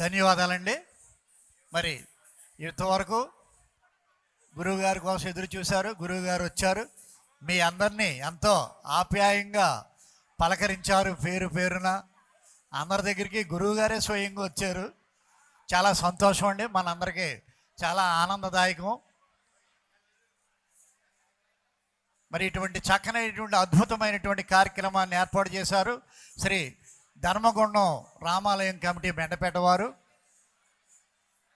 ధన్యవాదాలండి. మరి ఇంతవరకు గురువుగారి కోసం ఎదురు చూశారు. గురువుగారు వచ్చారు, మీ అందరినీ ఎంతో ఆప్యాయంగా పలకరించారు. పేరు పేరున అందరి దగ్గరికి గురువుగారే స్వయంగా వచ్చారు. చాలా సంతోషం అండి, మనందరికీ చాలా ఆనందదాయకం. మరి ఇటువంటి చక్కనైనటువంటి అద్భుతమైనటువంటి కార్యక్రమాన్ని ఏర్పాటు చేశారు శ్రీ ధర్మగుండం రామాలయం కమిటీ మెండపేట వారు.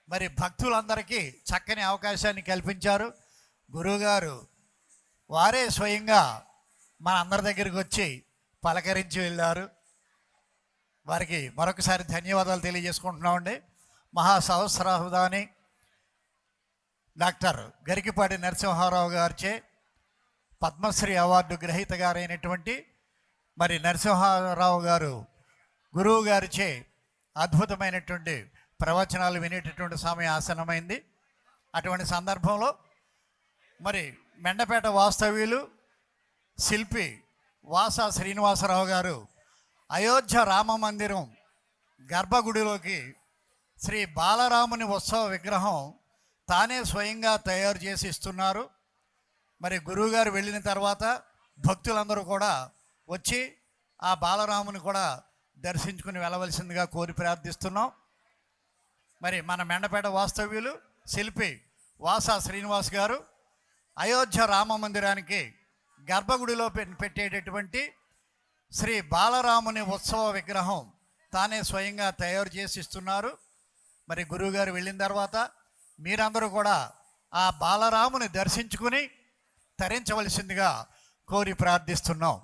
మరి భక్తులందరికీ చక్కని అవకాశాన్ని కల్పించారు. గురువుగారు వారే స్వయంగా మన అందరి దగ్గరికి వచ్చి పలకరించి వెళ్ళారు. వారికి మరొకసారి ధన్యవాదాలు తెలియజేసుకుంటున్నామండి. మహాసహస్రావధాని డాక్టర్ గరికిపాటి నరసింహారావు గారిచే పద్మశ్రీ అవార్డు గ్రహీత గారైనటువంటి మరి నరసింహారావు గారు గురువు గారిచే అద్భుతమైనటువంటి ప్రవచనాలు వినేటటువంటి సమయం ఆసన్నమైంది. అటువంటి సందర్భంలో మరి మెండపేట వాస్తవ్యులు శిల్పి వాసా శ్రీనివాసరావు గారు అయోధ్య రామ మందిరం గర్భగుడిలోకి శ్రీ బాలరాముని ఉత్సవ విగ్రహం తానే స్వయంగా తయారు చేసి ఇస్తున్నారు. మరి గురువుగారు వెళ్ళిన తర్వాత భక్తులందరూ కూడా వచ్చి ఆ బాలరాముని కూడా దర్శించుకుని వెళ్ళవలసిందిగా కోరి ప్రార్థిస్తున్నాం. మరి మన మెండపేట వాస్తవ్యులు శిల్పి వాసా శ్రీనివాస్ గారు అయోధ్య రామ మందిరానికి గర్భగుడిలో పెట్టేటటువంటి శ్రీ బాలరాముని ఉత్సవ విగ్రహం తానే స్వయంగా తయారు చేసి ఇస్తున్నారు. మరి గురువుగారు వెళ్ళిన తర్వాత మీరందరూ కూడా ఆ బాలరాముని దర్శించుకుని తరించవలసిందిగా కోరి ప్రార్థిస్తున్నాం.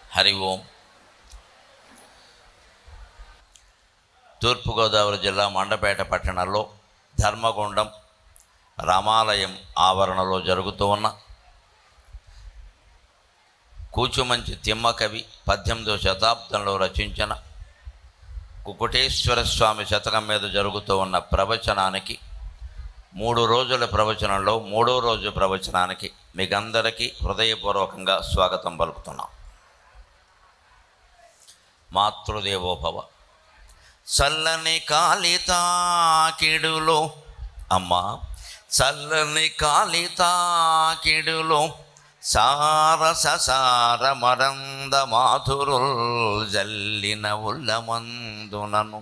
హరి ఓం. తూర్పుగోదావరి జిల్లా మండపేట పట్టణంలో ధర్మగుండం రామాలయం ఆవరణలో జరుగుతూ ఉన్న కూచుమంచి తిమ్మకవి 18వ శతాబ్దంలో రచించిన కుకుటేశ్వర స్వామి శతకం మీద జరుగుతూ ఉన్న ప్రవచనానికి 3 రోజుల ప్రవచనంలో 3వ రోజు ప్రవచనానికి మీకందరికీ హృదయపూర్వకంగా స్వాగతం పలుకుతున్నాం. మాతృదేవోభవ. చల్లని కాళితాకిడులో అమ్మా, చల్లని కాళితాకిడులో సారససార మరంద మాధురుల్ జల్లిన ఉల్లమందునను.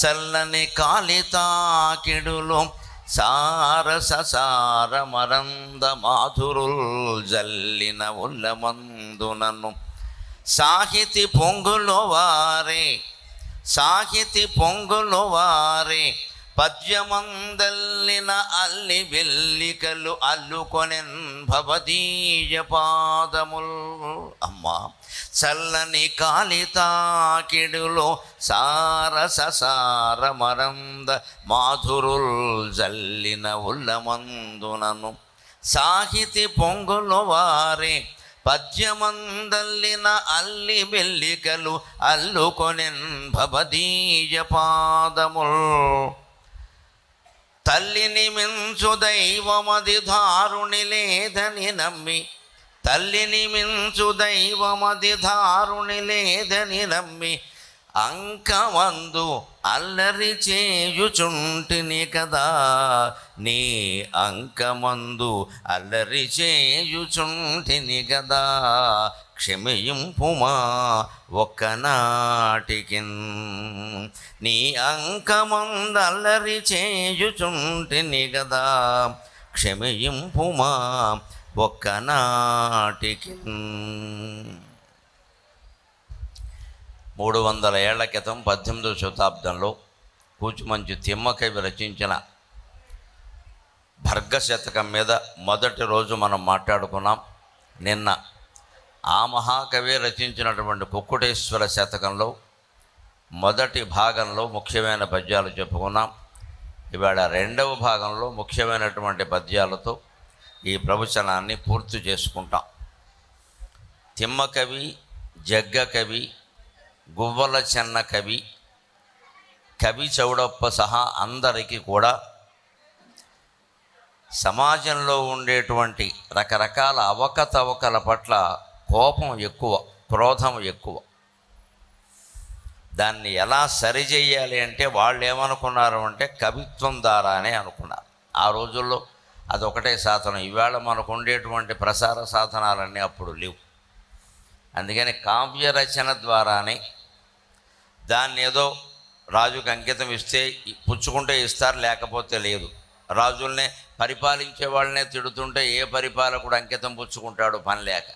చల్లని కాళితాకిడులో సారససార మరంద మాధురుల్ జల్లిన ఉల్లమందునను. సాహితి పొంగులో వారే, సాహితి పొంగులో వారే పద్యమందల్లిన అల్లి వెల్లికలు అల్లుకొనెన్ భవదీయ పాదముల్. అమ్మా, చల్లని కాళితాకిడులో సారససార మరంద మాధురుల్ జల్లిన ఉల్లమందునను. సాహితి పొంగులో వారే పద్యమందల్లిన అల్లి వెల్లికలు అల్లుకొనెన్ భవదీయ పాదముల్. తల్లిని మించు దైవమది దారుని లేదని నమ్మి, తల్లిని మించు దైవమది దారుని లేదని నమ్మి అంకమందు అల్లరి చేయుచుంటిని కదా. నీ అంకమందు అల్లరి చేయుచుంటిని కదా. క్షమింపుమా ఒక్కనాటికిన్. నీ అంకమందు అల్లరి చేయుచుంటిని కదా. క్షమింపుమా ఒక్కనాటికిన్. 300 ఏళ్ల క్రితం 18వ శతాబ్దంలో కూచుమంచి తిమ్మకవి రచించిన భర్గ శతకం మీద మొదటి రోజు మనం మాట్లాడుకున్నాం. నిన్న ఆ మహాకవి రచించినటువంటి కుక్కుటేశ్వర శతకంలో మొదటి భాగంలో ముఖ్యమైన పద్యాలు చెప్పుకున్నాం. ఇవాళ రెండవ భాగంలో ముఖ్యమైనటువంటి పద్యాలతో ఈ ప్రవచనాన్ని పూర్తి చేసుకుంటాం. తిమ్మకవి, జగ్గ కవి, గువ్వల చెన్న కవి, కవి చౌడప్ప సహా అందరికీ కూడా సమాజంలో ఉండేటువంటి రకరకాల అవకతవకల పట్ల కోపం ఎక్కువ, క్రోధం ఎక్కువ. దాన్ని ఎలా సరిచేయాలి అంటే వాళ్ళు ఏమనుకున్నారు అంటే కవిత్వం ద్వారానే అనుకున్నారు. ఆ రోజుల్లో అదొకటే సాధనం. ఈవేళ మనకు ఉండేటువంటి ప్రసార సాధనాలన్నీ అప్పుడు లేవు. అందుకని కావ్య రచన ద్వారానే దాన్ని ఏదో రాజుకు అంకితం ఇస్తే పుచ్చుకుంటే ఇస్తారు, లేకపోతే లేదు. రాజుల్నే పరిపాలించే వాళ్ళనే తిడుతుంటే ఏ పరిపాలకుడు అంకితం పుచ్చుకుంటాడు పని లేక.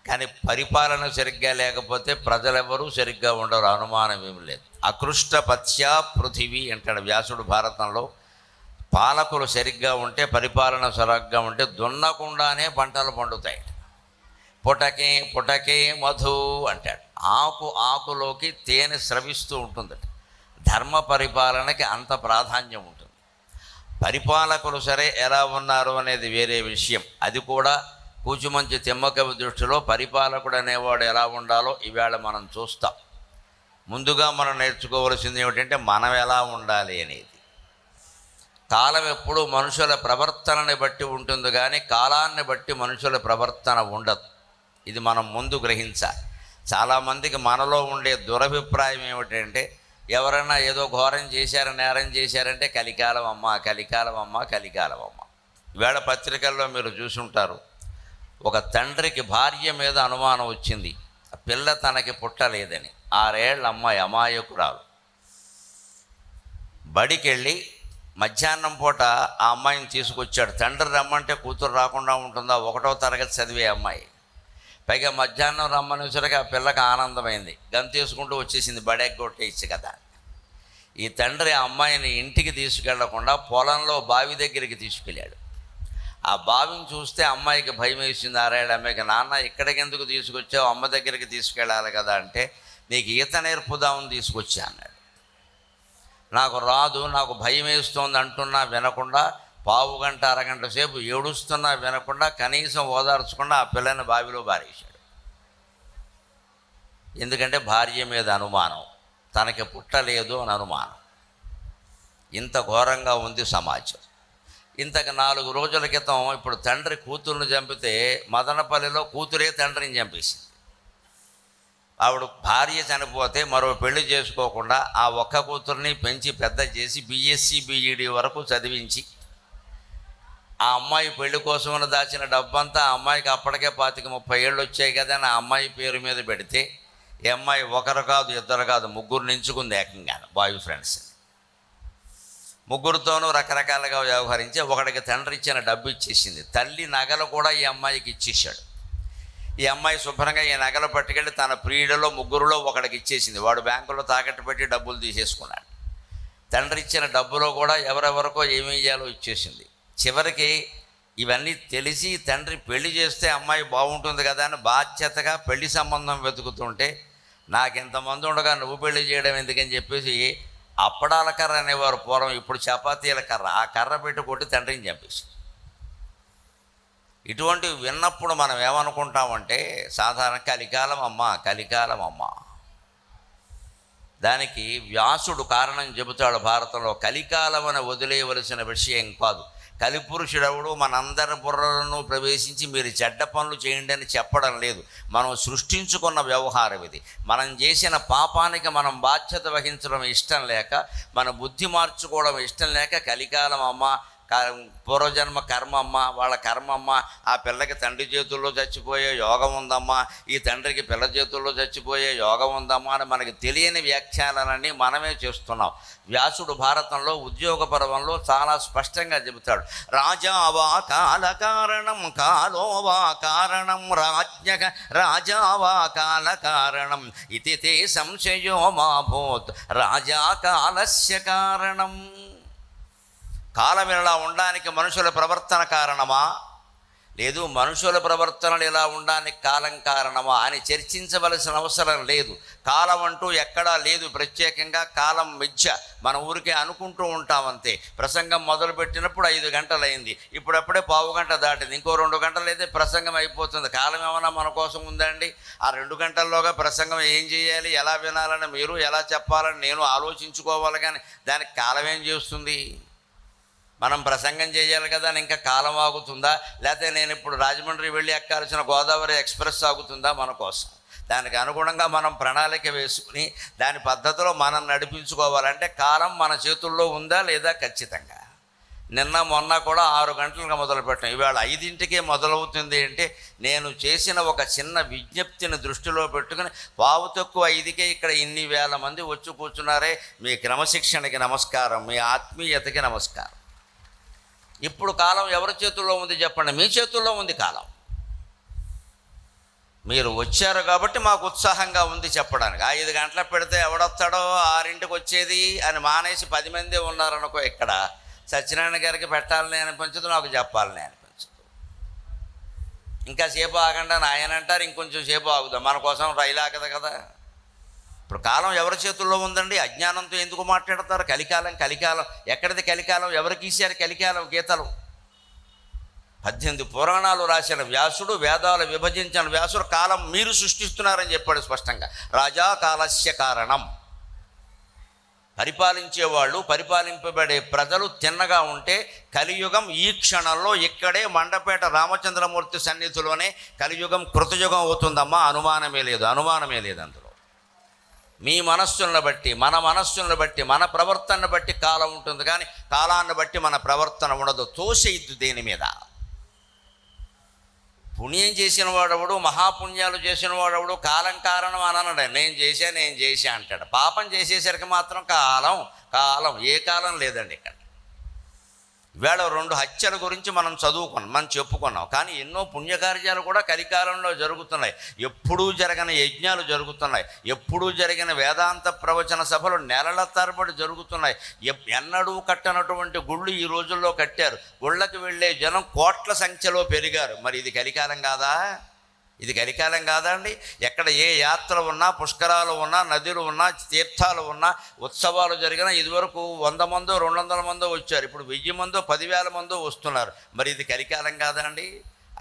కానీ పరిపాలన సరిగ్గా లేకపోతే ప్రజలెవరూ సరిగ్గా ఉండరు, అనుమానం ఏమి లేదు. అకృష్ట పత్యా పృథివీ అంటాడు వ్యాసుడు భారతంలో. పాలకులు సరిగ్గా ఉంటే, పరిపాలన సరిగ్గా ఉంటే దున్నకుండానే పంటలు పండుతాయి. పుటకే పుటకే మధు అంటాడు. ఆకులోకి తేనె స్రవిస్తూ ఉంటుందట. ధర్మ పరిపాలనకి అంత ప్రాధాన్యం ఉంటుంది. పరిపాలకులు సరే ఎలా ఉన్నారు అనేది వేరే విషయం. అది కూడా కూచుమంచి తిమ్మకవి దృష్టిలో పరిపాలకుడు అనేవాడు ఎలా ఉండాలో ఈవేళ మనం చూస్తాం. ముందుగా మనం నేర్చుకోవలసింది ఏమిటంటే మనం ఎలా ఉండాలి అనేది. కాలం ఎప్పుడూ మనుషుల ప్రవర్తనని బట్టి ఉంటుంది, కానీ కాలాన్ని బట్టి మనుషుల ప్రవర్తన ఉండదు. ఇది మనం ముందు గ్రహించాలి. చాలామందికి మనలో ఉండే దురభిప్రాయం ఏమిటంటే ఎవరైనా ఏదో ఘోరం చేశారు, నేరం చేశారంటే కలికాలం అమ్మ, కలికాలం అమ్మ, కలికాలం అమ్మ. ఈవేళ పత్రికల్లో మీరు చూసుంటారు, ఒక తండ్రికి భార్య మీద అనుమానం వచ్చింది. ఆ పిల్ల తనకి పుట్టలేదని. 6 ఏళ్ళ అమ్మాయి, అమాయకురాలు. బడికెళ్ళి మధ్యాహ్నం పూట ఆ అమ్మాయిని తీసుకొచ్చాడు. తండ్రి రమ్మంటే కూతురు రాకుండా ఉంటుందా? 1వ తరగతి చదివే అమ్మాయి. పైగా మధ్యాహ్నం రమ్మనేసరికి ఆ పిల్లకి ఆనందమైంది, గంతేసుకుంటూ వచ్చేసింది, బడెగ్గొట్టేయచ్చు కదా. ఈ తండ్రి ఆ అమ్మాయిని ఇంటికి తీసుకెళ్లకుండా పొలంలో బావి దగ్గరికి తీసుకెళ్ళాడు. ఆ బావిని చూస్తే అమ్మాయికి భయం వేసింది. 6 ఏళ్ళ అమ్మాయికి. నాన్న ఇక్కడికి ఎందుకు తీసుకొచ్చావు, అమ్మ దగ్గరికి తీసుకెళ్ళాలి కదా అంటే, నీకు ఈత నేర్పుదామని తీసుకొచ్చా అన్నాడు. నాకు రాదు, నాకు భయం వేస్తోంది అంటున్నా వినకుండా, పావు గంట అరగంట సేపు ఏడుస్తున్నా వినకుండా, కనీసం ఓదార్చకుండా ఆ పిల్లని బావిలో బారేశాడు. ఎందుకంటే భార్య మీద అనుమానం, తనకి పుట్టలేదు అని అనుమానం. ఇంత ఘోరంగా ఉంది సమాజం. ఇంతకు 4 రోజుల క్రితం ఇప్పుడు తండ్రి కూతుర్ని చంపితే మదనపల్లిలో కూతురే తండ్రిని చంపేసింది. ఆవిడ భార్య చనిపోతే మరో పెళ్లి చేసుకోకుండా ఆ ఒక్క కూతుర్ని పెంచి పెద్ద చేసి BSc BEd వరకు చదివించి, ఆ అమ్మాయి పెళ్లి కోసం దాచిన డబ్బంతా ఆ అమ్మాయికి అప్పటికే 25-30 ఏళ్ళు వచ్చాయి కదా అని ఆ అమ్మాయి పేరు మీద పెడితే, ఈ అమ్మాయి ఒకరు కాదు, ఇద్దరు కాదు, 3 ఎంచుకుంది ఏకంగా బాయ్ ఫ్రెండ్స్. 3తోనూ రకరకాలుగా వ్యవహరించి ఒకడికి తండ్రి ఇచ్చిన డబ్బు ఇచ్చేసింది. తల్లి నగలు కూడా ఈ అమ్మాయికి ఇచ్చేసాడు. ఈ అమ్మాయి శుభ్రంగా ఈ నగలు పట్టుకెళ్ళి తన ప్రియుడిలో 3లో ఒకడికి ఇచ్చేసింది. వాడు బ్యాంకులో తాకట్టు పెట్టి డబ్బులు తీసేసుకున్నాడు. తండ్రి ఇచ్చిన డబ్బులో కూడా ఎవరెవరికో ఏమి చేయాలో ఇచ్చేసింది. చివరికి ఇవన్నీ తెలిసి తండ్రి పెళ్లి చేస్తే అమ్మాయి బాగుంటుంది కదా అని బాధ్యతగా పెళ్లి సంబంధం వెతుకుతుంటే, నాకు ఇంతమంది ఉండగా నువ్వు పెళ్లి చేయడం ఎందుకని చెప్పేసి అప్పడాల కర్ర అనేవారు పూర్వం, ఇప్పుడు చపాతీల కర్ర, ఆ కర్ర పెట్టి కొట్టి తండ్రిని చంపేసి. ఇటువంటివి విన్నప్పుడు మనం ఏమనుకుంటామంటే సాధారణ కలికాలం అమ్మ, కలికాలం అమ్మ. దానికి వ్యాసుడు కారణం చెబుతాడు భారతంలో. కలికాలం అని వదిలేయవలసిన విషయం కాదు. కలిపురుషుడెవడు మనందరి బుర్రలను ప్రవేశించి మీరు చెడ్డ పనులు చేయండి అని చెప్పడం లేదు. మనం సృష్టించుకున్న వ్యవహారం ఇది. మనం చేసిన పాపానికి మనం బాధ్యత వహించడం ఇష్టం లేక, మన బుద్ధి మార్చుకోవడం ఇష్టం లేక కలికాలం అమ్మ, పూర్వజన్మ కర్మమ్మ, వాళ్ళ కర్మమ్మ, ఆ పిల్లకి తండ్రి చేతుల్లో చచ్చిపోయే యోగం ఉందమ్మా, ఈ తండ్రికి పిల్ల చేతుల్లో చచ్చిపోయే యోగం ఉందమ్మా అని మనకి తెలియని వ్యాఖ్యానాలన్నీ మనమే చేస్తున్నాం. వ్యాసుడు భారతంలో ఉద్యోగ పర్వంలో చాలా స్పష్టంగా చెబుతాడు. రాజావా కాల కారణం, కాలోవా కారణం, రాజావా కాల కారణం, ఇతి తే సంశయో మా భూత్ రాజా కాలస్య కారణం. కాలం ఇలా ఉండడానికి మనుషుల ప్రవర్తన కారణమా, లేదు మనుషుల ప్రవర్తనలు ఇలా ఉండడానికి కాలం కారణమా అని చర్చించవలసిన అవసరం లేదు. కాలం అంటూ ఎక్కడా లేదు ప్రత్యేకంగా. కాలం మిథ్య, మన ఊరికే అనుకుంటూ ఉంటామంతే. ప్రసంగం మొదలుపెట్టినప్పుడు 5 గంటలైంది, ఇప్పుడప్పుడే పావు గంట దాటింది, ఇంకో 2 గంటలు అయితే ప్రసంగం అయిపోతుంది. కాలం ఏమైనా మన కోసం ఉందండి? ఆ 2 గంటల్లోగా ప్రసంగం ఏం చేయాలి, ఎలా వినాలని మీరు, ఎలా చెప్పాలని నేను ఆలోచించుకోవాలి, కానీ దానికి కాలం ఏం చేస్తుంది? మనం ప్రసంగం చేయాలి కదా అని ఇంకా కాలం ఆగుతుందా? లేకపోతే నేను ఇప్పుడు రాజమండ్రి వెళ్ళి ఎక్కాల్సిన గోదావరి ఎక్స్ప్రెస్ ఆగుతుందా మన కోసం? దానికి అనుగుణంగా మనం ప్రణాళిక వేసుకుని దాని పద్ధతిలో మనం నడిపించుకోవాలంటే కాలం మన చేతుల్లో ఉందా లేదా? ఖచ్చితంగా. నిన్న మొన్న కూడా 6 గంటలకు మొదలుపెట్టాం, ఇవాళ 5ంటికే మొదలవుతుంది. అంటే నేను చేసిన ఒక చిన్న విజ్ఞప్తిని దృష్టిలో పెట్టుకుని 5:15కే ఇక్కడ ఇన్ని వేల మంది వచ్చి కూర్చున్నారే, మీ క్రమశిక్షణకి నమస్కారం, మీ ఆత్మీయతకి నమస్కారం. ఇప్పుడు కాలం ఎవరి చేతుల్లో ఉంది చెప్పండి? మీ చేతుల్లో ఉంది కాలం. మీరు వచ్చారు కాబట్టి మాకు ఉత్సాహంగా ఉంది చెప్పడానికి. 5 గంటలకు పెడితే ఎవడొస్తాడో 6ంటికి వచ్చేది అని మానేసి 10 మంది ఉన్నారనుకో, ఇక్కడ సత్యనారాయణ గారికి పెట్టాలని అనిపించదు, నాకు చెప్పాలని అనిపించదు. ఇంకా సేపు ఆగండి అని ఆయన అంటారు, ఇంకొంచెం సేపు ఆగుదాం, మన కోసం రైలు ఆగదు కదా. ఇప్పుడు కాలం ఎవరి చేతుల్లో ఉందండి? అజ్ఞానంతో ఎందుకు మాట్లాడతారు? కలికాలం కలికాలం ఎక్కడిది? కలికాలం ఎవరికి ఇచ్చారు కలికాలం? గీతలు 18 పురాణాలు రాసిన వ్యాసుడు, వేదాలు విభజించిన వ్యాసుడు కాలం మీరు సృష్టిస్తున్నారని చెప్పాడు స్పష్టంగా. రాజా కాలస్య కారణం. పరిపాలించేవాళ్ళు, పరిపాలింపబడే ప్రజలు తిన్నగా ఉంటే కలియుగం ఈ క్షణంలో ఇక్కడే మండపేట రామచంద్రమూర్తి సన్నిధిలోనే కలియుగం కృతయుగం అవుతుందమ్మా. అనుమానమే లేదు, అనుమానమే లేదు అందులో. మీ మనస్సులను బట్టి, మన మనస్సులను బట్టి, మన ప్రవర్తనను బట్టి కాలం ఉంటుంది, కానీ కాలాన్ని బట్టి మన ప్రవర్తన ఉండదు. తోసేయద్దు దేని మీద. పుణ్యం చేసిన వాడవుడు, మహాపుణ్యాలు చేసిన వాడవుడు కాలం కారణం అని అన్నాడు. నేను చేశా అంటాడు. పాపం చేసేసరికి మాత్రం కాలం కాలం, ఏ కాలం లేదండి ఇక్కడ. ఈవేళ 2 హత్యల గురించి మనం చదువుకున్నాం, మనం చెప్పుకున్నాం, కానీ ఎన్నో పుణ్యకార్యాలు కూడా కలికాలంలో జరుగుతున్నాయి. ఎప్పుడూ జరగని యజ్ఞాలు జరుగుతున్నాయి, ఎప్పుడూ జరిగిన వేదాంత ప్రవచన సభలు నెలల తరబడి జరుగుతున్నాయి. ఎన్నడూ కట్టనటువంటి గుళ్ళు ఈ రోజుల్లో కట్టారు. గుళ్ళకి వెళ్ళే జనం కోట్ల సంఖ్యలో పెరిగారు. మరి ఇది కలికాలం కాదా? ఇది కలికాలం కాదా అండి? ఎక్కడ ఏ యాత్ర ఉన్నా, పుష్కరాలు ఉన్నా, నదులు ఉన్నా, తీర్థాలు ఉన్నా, ఉత్సవాలు జరిగినా ఇదివరకు 100 మందో 200 మందో వచ్చారు, ఇప్పుడు 1000 మందో 10,000 మందో వస్తున్నారు. మరి ఇది కలికాలం కాదా అండి?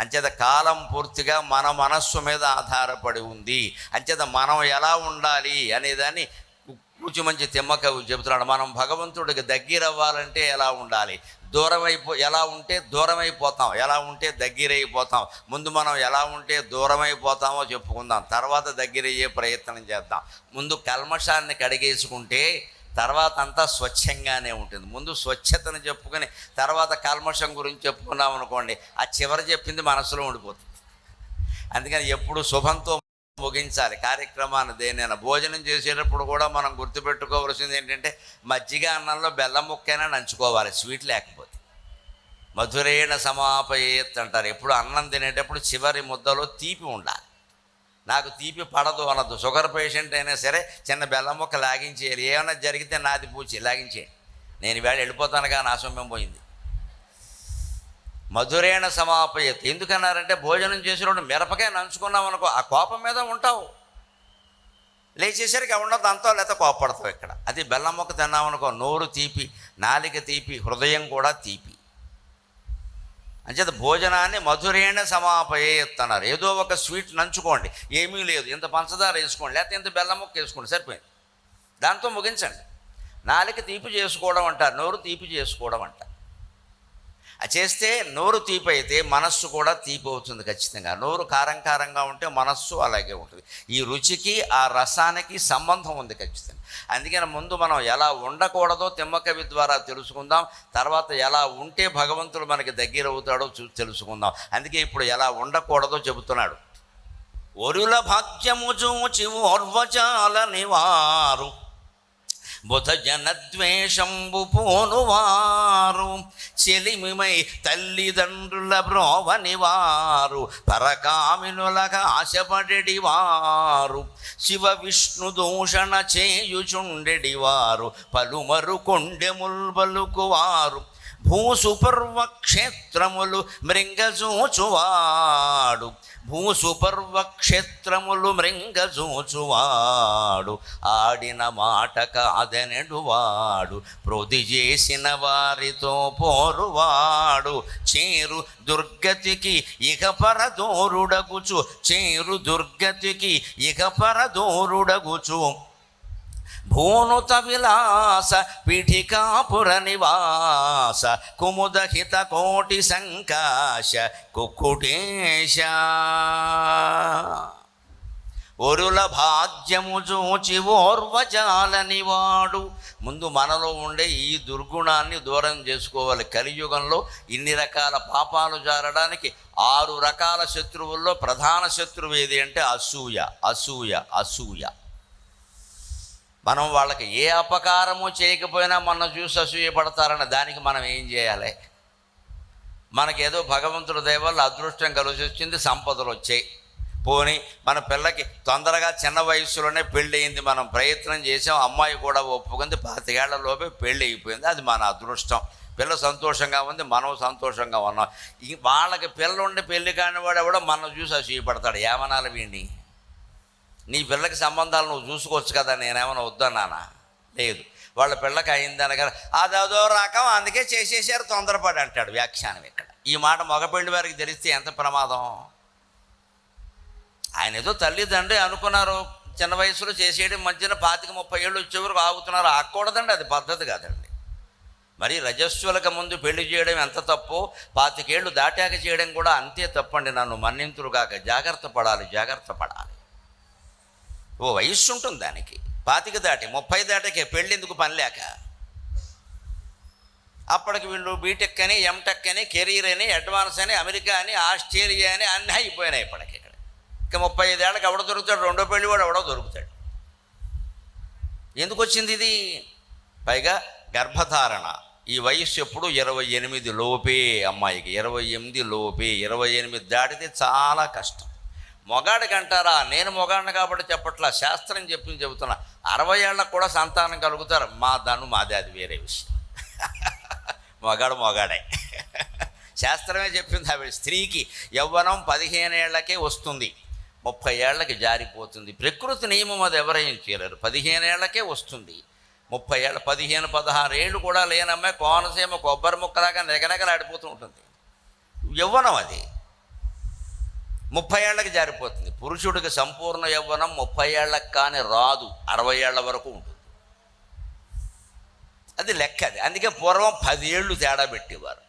అంచేత కాలం పూర్తిగా మన మనస్సు మీద ఆధారపడి ఉంది. అంచేత మనం ఎలా ఉండాలి అనేదాన్ని కూచి మంచి తిమ్మకవి చెబుతున్నాడు. మనం భగవంతుడికి దగ్గర అవ్వాలంటే ఎలా ఉండాలి, ఎలా ఉంటే దూరం అయిపోతాం, ఎలా ఉంటే దగ్గరైపోతాం. ముందు మనం ఎలా ఉంటే దూరం అయిపోతామో చెప్పుకుందాం, తర్వాత దగ్గరయ్యే ప్రయత్నం చేద్దాం. ముందు కల్మషాన్ని కడిగేసుకుంటే తర్వాత అంతా స్వచ్ఛంగానే ఉంటుంది. ముందు స్వచ్ఛతను చెప్పుకొని తర్వాత కల్మషం గురించి చెప్పుకున్నాం అనుకోండి, ఆ చివరి చెప్పింది మనసులో ఉండిపోతుంది. అందుకని ఎప్పుడు శుభంతో ముగించాలి కార్యక్రమాన్ని. దేనైనా భోజనం చేసేటప్పుడు కూడా మనం గుర్తుపెట్టుకోవాల్సింది ఏంటంటే మజ్జిగ అన్నంలో బెల్లం ముక్కైనా నంచుకోవాలి, స్వీట్ లేకపోతే. మధురేణ సమాపయేత్ అంటారు. ఎప్పుడు అన్నం తినేటప్పుడు చివరి ముద్దలో తీపి ఉండాలి. నాకు తీపి పడదు అనదు. షుగర్ పేషెంట్ అయినా సరే చిన్న బెల్లం ముక్క లాగించేయాలి. ఏమైనా జరిగితే నాది పూచి లాగించేయండి, నేను ఈవేళ వెళ్ళిపోతానుగా, నా సొమ్మెం పోయింది. మధురేణ సమాపయత్ ఎందుకన్నారంటే భోజనం చేసినప్పుడు మిరపకాయ నంచుకున్నాం అనుకో, ఆ కోపం మీద ఉంటావు, లేచేసరికి ఉండదు అంతా, లేకపోతే కోపడతావు ఇక్కడ. అది బెల్లం ముక్క తిన్నామనుకో, నోరు తీపి, నాలిక తీపి, హృదయం కూడా తీపి. అంచేత భోజనాన్ని మధురేణ సమాపయేత్ అన్నారు. ఏదో ఒక స్వీట్ నంచుకోండి, ఏమీ లేదు, ఇంత పంచదార వేసుకోండి, లేకపోతే ఇంత బెల్లం ముక్క వేసుకోండి, సరిపోయింది, దాంతో ముగించండి. నాలిక తీపి చేసుకోవడం అంటారు, నోరు తీపి చేసుకోవడం అంటారు. అది చేస్తే నోరు తీపి అయితే మనస్సు కూడా తీపి అవుతుంది ఖచ్చితంగా. నోరు కారం కారంగా ఉంటే మనస్సు అలాగే ఉంటుంది. ఈ రుచికి ఆ రసానికి సంబంధం ఉంది ఖచ్చితంగా. అందుకని ముందు మనం ఎలా ఉండకూడదో తిమ్మకవి ద్వారా తెలుసుకుందాం, తర్వాత ఎలా ఉంటే భగవంతుడు మనకి దగ్గర అవుతాడో తెలుసుకుందాం. అందుకే ఇప్పుడు ఎలా ఉండకూడదో చెబుతున్నాడు. ఒరుల భాగ్యము చూచి ఓర్వచాల నివారు బుధ జనద్వేషంబు పోనువారు చెలిమిమై తల్లిదండ్రుల బ్రోవనివారు పరకామినులగా ఆశపడెడివారు శివ విష్ణు దూషణ చేయుచుండెడివారు పలుమరు కొండెముల్ బలుకువారు భూసుపర్వ క్షేత్రములు మృంగజూచువాడు, భూసుపర్వ క్షేత్రములు మృంగజూచువాడు, ఆడిన మాట కాదనెడువాడు, ప్రొది చేసిన వారితో పోరువాడు, చేరు దుర్గతికి ఇక పరదోరుడగుచు, చేరు దుర్గతికి ఇక పరదోరుడగుచు, భూనుత విలాస పీఠికాపుర నివాస, కుముదహిత కోటి సంకాశ కుక్కుటేశ, ఒరుల భాగ్యము చూచి ఓర్వజాలని వాడు. ముందు మనలో ఉండే ఈ దుర్గుణాన్ని దూరం చేసుకోవాలి. కలియుగంలో ఇన్ని రకాల పాపాలు జారడానికి 6 రకాల శత్రువుల్లో ప్రధాన శత్రువు ఏది అంటే అసూయ. అసూయ అసూయ మనం వాళ్ళకి ఏ అపకారము చేయకపోయినా మనం చూసి అసూయపడతారన్న దానికి మనం ఏం చేయాలి? మనకేదో భగవంతుడి దయ వల్ల అదృష్టం కలిసి వచ్చింది, సంపదలు వచ్చాయి, పోని మన పిల్లకి తొందరగా చిన్న వయసులోనే పెళ్ళి అయింది, మనం ప్రయత్నం చేసాం, అమ్మాయి కూడా ఒప్పుకుంది, 25 ఏళ్లలోపే పెళ్ళి అయిపోయింది, అది మన అదృష్టం. పిల్ల సంతోషంగా ఉంది, మనం సంతోషంగా ఉన్నాం. వాళ్ళకి పిల్ల ఉండి పెళ్ళి కాని వాడు కూడా మనం చూసి అసూయపడతాడు. ఏమనాలి వీడిని? నీ పిల్లకి సంబంధాలు నువ్వు చూసుకోవచ్చు కదా, నేనేమైనా వద్దన్నానా? లేదు. వాళ్ళ పిల్లకి అయిందనగా అదో రకం, అందుకే చేసేసారు తొందరపడి అంటాడు వ్యాఖ్యానం. ఇక్కడ ఈ మాట మగపెళ్లి వారికి తెలిస్తే ఎంత ప్రమాదం. ఆయన ఏదో తల్లిదండ్రి అనుకున్నారు, చిన్న వయసులో చేసేయడం, మధ్యన 25-30 ఏళ్ళు వచ్చేవరకు ఆగుతున్నారు. ఆగకూడదండి, అది పద్ధతి కాదండి. మరి రజస్సులకు ముందు పెళ్లి చేయడం ఎంత తప్పో 25 ఏళ్ళు దాటాక చేయడం కూడా అంతే తప్పండి. నన్ను మన్నింతురుగాక. జాగ్రత్త పడాలి, జాగ్రత్త పడాలి. ఓ వయస్సు ఉంటుంది దానికి. 25 దాటి 30 దాటికే పెళ్ళెందుకు పని లేక. అప్పటికి వీళ్ళు బీటెక్ అని, ఎంటెక్ అని, కెరీర్ అని, అడ్వాన్స్ అని, అమెరికా అని, ఆస్ట్రేలియా అని అన్నీ అయిపోయినాయి ఇప్పటికి. ఇక్కడ ఇంకా 35 ఏళ్ళకి ఎవడో దొరుకుతాడు, రెండో పెళ్ళి కూడా ఎవడో దొరుకుతాడు. ఎందుకు వచ్చింది ఇది? పైగా గర్భధారణ. ఈ వయస్సు ఎప్పుడు 28 లోపే అమ్మాయికి, 28 లోపే. 28 దాటితే చాలా కష్టం. మొగాడికి అంటారా? నేను మొగాడిని కాబట్టి చెప్పట్లా, శాస్త్రం చెబుతున్నా. 60 ఏళ్ళకు కూడా సంతానం కలుగుతారు. మాదే, అది వేరే విషయం. మొగాడే. శాస్త్రమే చెప్పింది. అవి స్త్రీకి యవ్వనం 15 ఏళ్లకే వస్తుంది, 30 ఏళ్ళకి జారిపోతుంది. ప్రకృతి నియమం, అది ఎవరైనా చేయలేరు. 15 ఏళ్లకే వస్తుంది, 30 ఏళ్ళ 15-16 ఏళ్ళు కూడా లేనమ్మాయి కోనసీమ కొబ్బరి ముక్కలాగా నెగనగలాడిపోతూ ఉంటుంది. యవ్వనం అది 30 ఏళ్ళకి జారిపోతుంది. పురుషుడికి సంపూర్ణ యవ్వనం 30 ఏళ్ళకి కానీ రాదు, 60 ఏళ్ల వరకు ఉంటుంది. అది లెక్క అది. అందుకే పూర్వం 10 ఏళ్ళు తేడా పెట్టేవారు.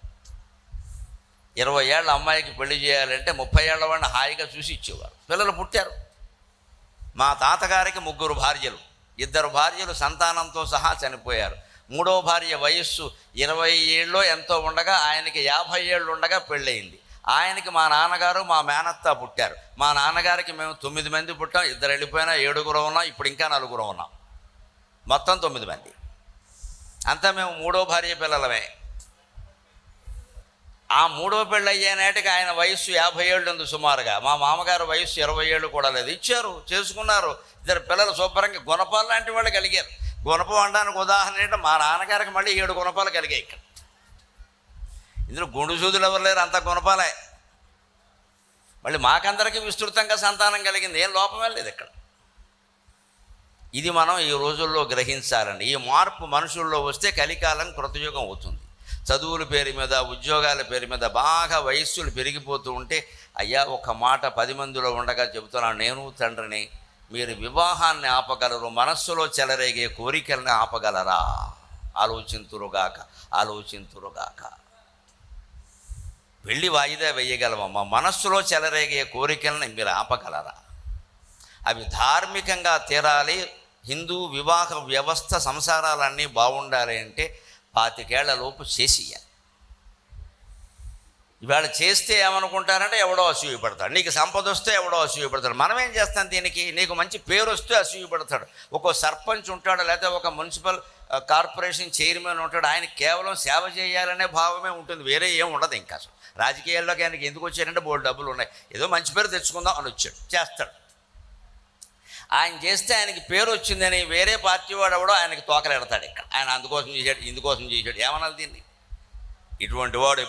20 ఏళ్ళ అమ్మాయికి పెళ్లి చేయాలంటే 30 ఏళ్ల వాడిని హాయిగా చూసి ఇచ్చేవారు. పిల్లలు పుట్టారు. మా తాతగారికి 3 భార్యలు, 2 భార్యలు సంతానంతో సహా చనిపోయారు. 3వ భార్య వయస్సు 20 ఏళ్ళలో ఎంతో ఉండగా ఆయనకి 50 ఏళ్ళు ఉండగా పెళ్ళయింది. ఆయనకి మా నాన్నగారు, మా మేనత్త పుట్టారు. మా నాన్నగారికి మేము 9 మంది పుట్టాం. 2 వెళ్ళిపోయినా 7 ఉన్నాం. ఇప్పుడు ఇంకా 4 ఉన్నాం. మొత్తం 9 మంది. అంతా మేము 3వ భార్య పిల్లలమే. ఆ 3వ పెళ్ళి అయ్యే నాటికి ఆయన వయస్సు 50 ఏళ్ళు ఉంది సుమారుగా. మా మామగారు వయస్సు 20 ఏళ్ళు కూడా లేదు. ఇచ్చారు, చేసుకున్నారు. 2 పిల్లలు శుభ్రంగా గుణపాలు లాంటి వాళ్ళు కలిగారు. గుణపం అనడానికి ఉదాహరణ ఏంటంటే మా నాన్నగారికి మళ్ళీ 7 గుణపాలు కలిగాయి. ఇక్కడ ఇందులో గుండు సూదులు ఎవరు లేరు, అంత గుణపాలే. మళ్ళీ మాకందరికీ విస్తృతంగా సంతానం కలిగింది, ఏం లోపమే లేదు ఇక్కడ. ఇది మనం ఈ రోజుల్లో గ్రహించాలండి. ఈ మార్పు మనుషుల్లో వస్తే కలికాలం కృతయుగం అవుతుంది. చదువుల పేరు మీద, ఉద్యోగాల పేరు మీద బాగా వయస్సులు పెరిగిపోతూ ఉంటే, అయ్యా ఒక మాట 10 మందిలో ఉండగా చెబుతున్నాను, నేను తండ్రిని, మీరు వివాహాన్ని ఆపగలరు, మనస్సులో చెలరేగే కోరికల్ని ఆపగలరా? ఆలోచింతురుగాక. పెళ్ళి వాయిదా వేయగలమమ్మా, మనస్సులో చెలరేగే కోరికల్ని మీరు ఆపగలరా? అవి ధార్మికంగా తీరాలి. హిందూ వివాహ వ్యవస్థ, సంసారాలన్నీ బాగుండాలి అంటే 25 ఏళ్లలోపు చేసేయాలి. ఇవాళ చేస్తే ఏమనుకుంటారంటే ఎవడో అసూయపడతాడు, నీకు సంపద వస్తే ఎవడో అసూయపడతాడు. మనం ఏం చేస్తాం దీనికి? నీకు మంచి పేరు వస్తే అసూయపడతాడు. ఒక్కో సర్పంచ్ ఉంటాడు, లేకపోతే ఒక మున్సిపల్ కార్పొరేషన్ చైర్మన్ ఉంటాడు, ఆయన కేవలం సేవ చేయాలనే భావమే ఉంటుంది, వేరే ఏం ఉండదు. ఇంకా అసలు రాజకీయాల్లోకి ఆయనకి ఎందుకు వచ్చాడంటే బోల్డ్ డబ్బులు ఉన్నాయి, ఏదో మంచి పేరు తెచ్చుకుందాం అని వచ్చాడు, చేస్తాడు. ఆయన చేస్తే ఆయనకి పేరు వచ్చిందని వేరే పార్టీ వాడు ఎవడో ఆయనకి తోకలెడతాడు. ఇక్కడ ఆయన అందుకోసం చేశాడు, ఇందుకోసం చేశాడు. ఏమనాలి దీన్ని? ఇటువంటి వాడు